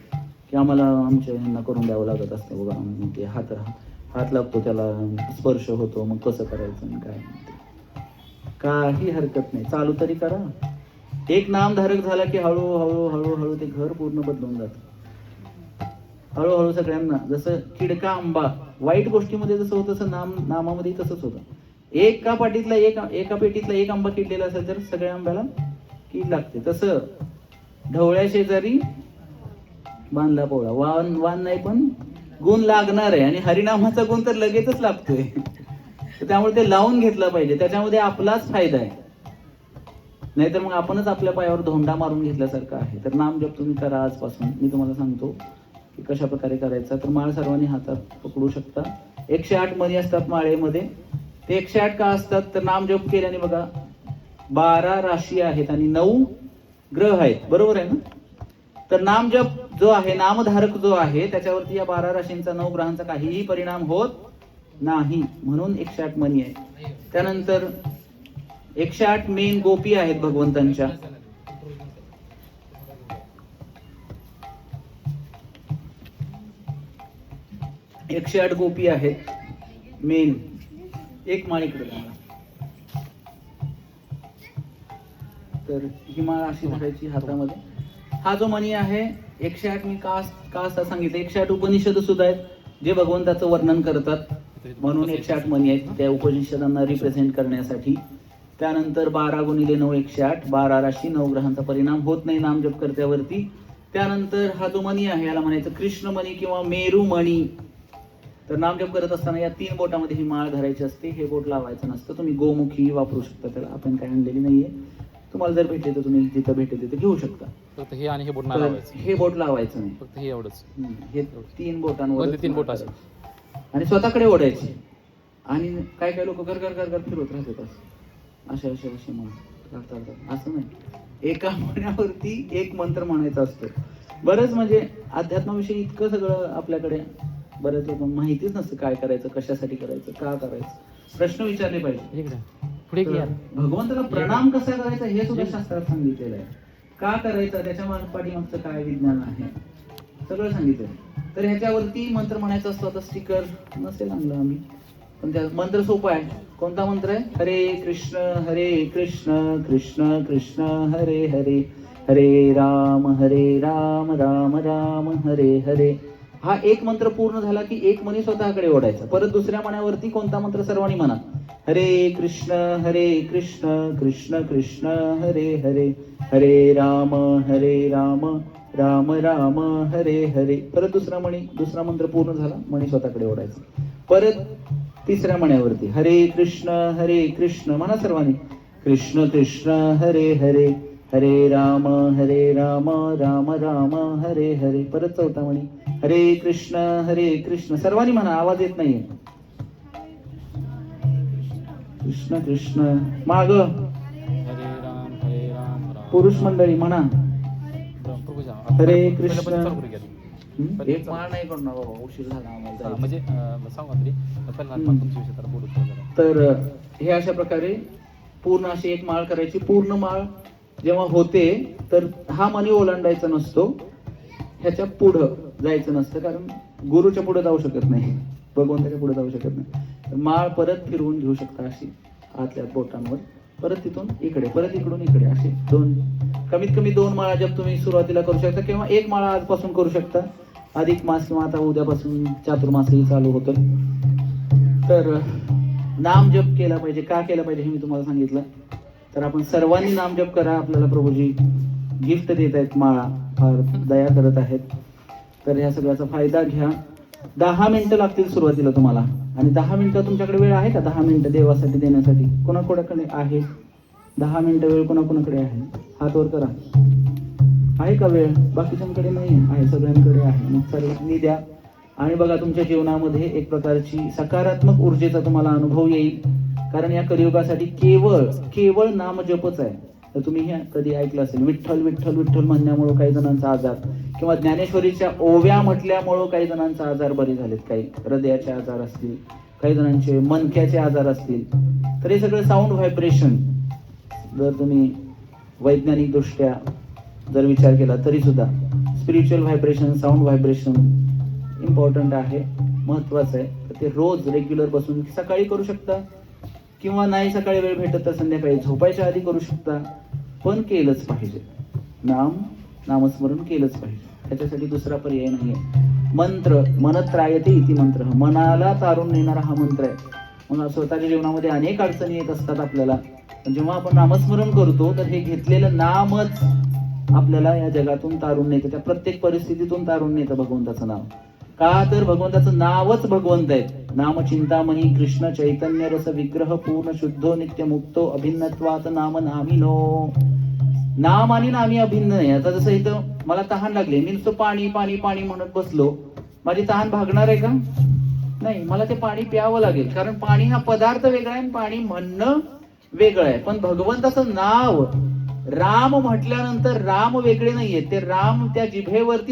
की आम्हाला आमच्या ह्यांना करून द्यावं लागत असतं बघा, ते हात लागतो, त्याला स्पर्श होतो, मग कसं करायचं आणि काय. काही हरकत नाही, चालू तरी करा. एक नामधारक झाला की हळूहळू हळूहळू ते घर पूर्ण बदलून जातं. हळूहळू सगळ्यांना, जसं किडका आंबा, वाईट गोष्टीमध्ये जसं होतं तसं नामामध्ये तसंच होतं. एका पेटीतला एक आंबा किडलेला असेल तर सगळ्या आंब्याला कीड लागते. तसं ढवळ्या शेजारी बांधला पोळा, वान नाही पण गुण लागणार आहे. आणि हरिनामाचा गुण तर लगेचच लागतोय. त्यामुळे ते लावून घेतलं पाहिजे, त्याच्यामध्ये आपलाच फायदा आहे. नाहीतर मग आपणच आपल्या पायावर धोंडा मारून घेतल्यासारखं आहे. तर नाम जप तुम्ही करा आजपासून. मी तुम्हाला सांगतो की कशा प्रकारे करायचा. तर माळ सर्वांनी हातात पकडू शकता. 108 मणी असतात माळेमध्ये. ते 108 का असतात? तर नाम जप केल्याने बघा 12 राशी आहेत आणि 9 ग्रह आहेत, बरोबर आहे ना? तर नाम जप जो आहे, नामधारक जो आहे, त्याच्यावरती या 12 राशींचा 9 ग्रहांचा काहीही परिणाम होत नाही, म्हणून 108 मणी आहे. त्यानंतर 108 मेन गोपी आहेत भगवंतांच्या. एकशे 8 गोपी आहेत मेन. एक माळ इकडे घाला. तर ही माळ अशी धरायची हातामध्ये. हा जो मणी आहे 108, मी का असं सांगितलं, 108 उपनिषद सुद्धा आहेत जे भगवंताचं वर्णन करतात, म्हणून 108 मणी आहेत त्या उपनिषदांना रिप्रेझेंट करण्यासाठी. त्यानंतर 12 गुणिले 9 108, 12 राशी 9 ग्रहांचा परिणाम होत नाही नामजप कर्त्यावरती. त्यानंतर हा जो मणी आहे याला म्हणायचं कृष्णमणी किंवा मेरुमणी. तर नामजप करत असताना या 3 बोटामध्ये ही माळ धरायची असते. हे बोट लावायचं नसतं. तुम्ही गोमुखी वापरू शकता, त्याला आपण काय आणलेली नाहीये. तुम्हाला जर भेटले तर तुम्ही जिथं भेटेल तिथं घेऊ शकता. फक्त हे आणि हे बोट नाही लावायचं. हे बोट लावायचं नाही, फक्त हे एवढंच. हे 3 बोटांवर वरती 3 बोट असतात. आणि स्वतःकडे ओढायची. आणि काय काय लोक कर कर कर कर फिरवत राहतात असे असे असे म्हणतात. असं नाही, एका मण्यावरती एक मंत्र म्हणायचा असतो. बरंच म्हणजे अध्यात्माविषयी इतकं सगळं आपल्याकडे बऱ्याच लोक माहितीच नसतं. काय करायचं, कशासाठी करायचं, का करायचं, प्रश्न विचारले पाहिजे. पुढे की यार, भगवंताला प्रणाम कसा करायचा हे सुद्धा शास्त्रात सांगितलेलं आहे. का करायचं, त्याच्या पाठीमागचं काय विज्ञान आहे सगळं सांगितलंय. तर ह्याच्यावरती मंत्र म्हणायचा असतो. आता स्टिकर नसेल आणलं आम्ही, पण त्या मंत्र सोपा आहे. कोणता मंत्र आहे? हरे कृष्ण कृष्ण कृष्ण हरे हरे, हरे राम राम राम हरे हरे. हा एक मंत्र पूर्ण झाला की एक मणी स्वतःकडे ओढायचा. परत दुसऱ्या मण्यावरती कोणता मंत्र सर्वांनी म्हणा. हरे कृष्ण कृष्ण कृष्ण हरे हरे, हरे राम राम राम हरे हरे. परत दुसरा मंत्र पूर्ण झाला, मणी स्वतःकडे ओढायचा. परत तिसऱ्या मण्यावरती हरे कृष्ण म्हणा सर्वांनी, कृष्ण कृष्ण हरे हरे, हरे राम राम राम हरे हरे. परत चौथा मणी हरे कृष्ण सर्वांनी म्हणा, आवाज येत नाहीये. कृष्ण कृष्ण माग हरे राम पुरुष मंडळी म्हणा, हरे कृष्ण. एक माळ नाही करणार बाबा, उशीर झाला आम्हाला. म्हणजे सांगा तरी तुमच्या विषयात बोलू. तर हे अशा प्रकारे पूर्ण अशी एक माळ करायची. पूर्ण माळ जेव्हा होते तर हा मणी ओलांडायचा नसतो, ह्याच्या पुढं जायचं नसतं, कारण गुरुच्या पुढे जाऊ शकत नाही, भगवंताच्या पुढे जाऊ शकत नाही. तर माळ परत फिरवून घेऊ शकता अशी आतल्या बोटांवर. परत तिथून इकडे, परत इकडून इकडे, असे कमीत कमी 2 माळा जप तुम्ही सुरुवातीला करू शकता, किंवा 1 माळा आजपासून करू शकता. अधिक मास किंवा आता उद्यापासून चातुर्मासही चालू होतं. तर नाम जप केला पाहिजे. का केला पाहिजे हे मी तुम्हाला सांगितलं. तर आपण सर्वांनी नाम जप करा. आपल्याला प्रभूजी गिफ्ट देत आहेत, माळा फार दया करत आहेत. तर ह्या सगळ्याचा फायदा घ्या. 10 मिनिटं लागतील सुरुवातीला तुम्हाला. आणि 10 मिनिटं तुमच्याकडे वेळ आहे का? 10 मिनिटं देवासाठी देण्यासाठी कोणाकोणाकडे आहे? 10 मिनिटं वेळ कोणाकोणाकडे आहे? हात वर करा. आहे का वेळ? बाकीच्यांकडे नाही आहे, सगळ्यांकडे आहे. मग सर्वांनी द्या. आणि बघा, तुमच्या जीवनामध्ये एक प्रकारची सकारात्मक ऊर्जेचा तुम्हाला अनुभव येईल. कारण या कलियुगासाठी केवळ नामजपच आहे. तर तुम्ही हे कधी ऐकलं असेल, विठ्ठल विठ्ठल विठ्ठल म्हणण्यामुळे काही जणांचा आजार, किंवा ज्ञानेश्वरीच्या ओव्या म्हटल्यामुळं काही जणांचा आजार बरे झालेत. काही हृदयाचे आजार असतील, काही जणांचे मणक्याचे आजार असतील. तर हे सगळं साऊंड व्हायब्रेशन, जर तुम्ही वैज्ञानिक दृष्ट्या जर विचार केला तरी सुद्धा spiritual vibration, sound vibration important आहे, महत्वाचं आहे. तर ते रोज रेग्युलर बसून सकाळी करू शकता, किंवा नाही सकाळी वेळ भेटत तर संध्याकाळी झोपायच्या आधी करू शकता. पण केलंच पाहिजे. नामस्मरण केलंच पाहिजे. त्याच्यासाठी दुसरा पर्याय नाहीये. मंत्र मनत्रायते इति मंत्र, मनाला तारून नेणारा हा मंत्र आहे. मग स्वतःच्या जीवनामध्ये अनेक अडचणी येत असतात आपल्याला, पण जेव्हा आपण नामस्मरण करतो तर हे घेतलेलं नामच आपल्याला या जगातून तारून नेतं, त्या प्रत्येक परिस्थितीतून तारून नेतं भगवंताचं नाव. का तर भगवंताचं नावच भगवंत आहे. नाम चिंतामणी कृष्ण चैतन्य रस विग्रह पूर्ण शुद्धो नित्य मुक्तो अभिन्नत्वात नाम नामिनो. नाम आणि नामी अभिन्न नाही. आता जसं इथं मला तहान लागली, मी नुसतं पाणी पाणी पाणी म्हणत बसलो, माझी तहान भागणार आहे का? नाही, मला ते पाणी प्यावं लागेल. कारण पाणी हा पदार्थ वेगळा आहे, पाणी म्हणणं वेगळं आहे. पण भगवंताचं नाव राम म्हटल्यानंतर राम वेगळे नाहीये. ते राम त्या जिभेवरती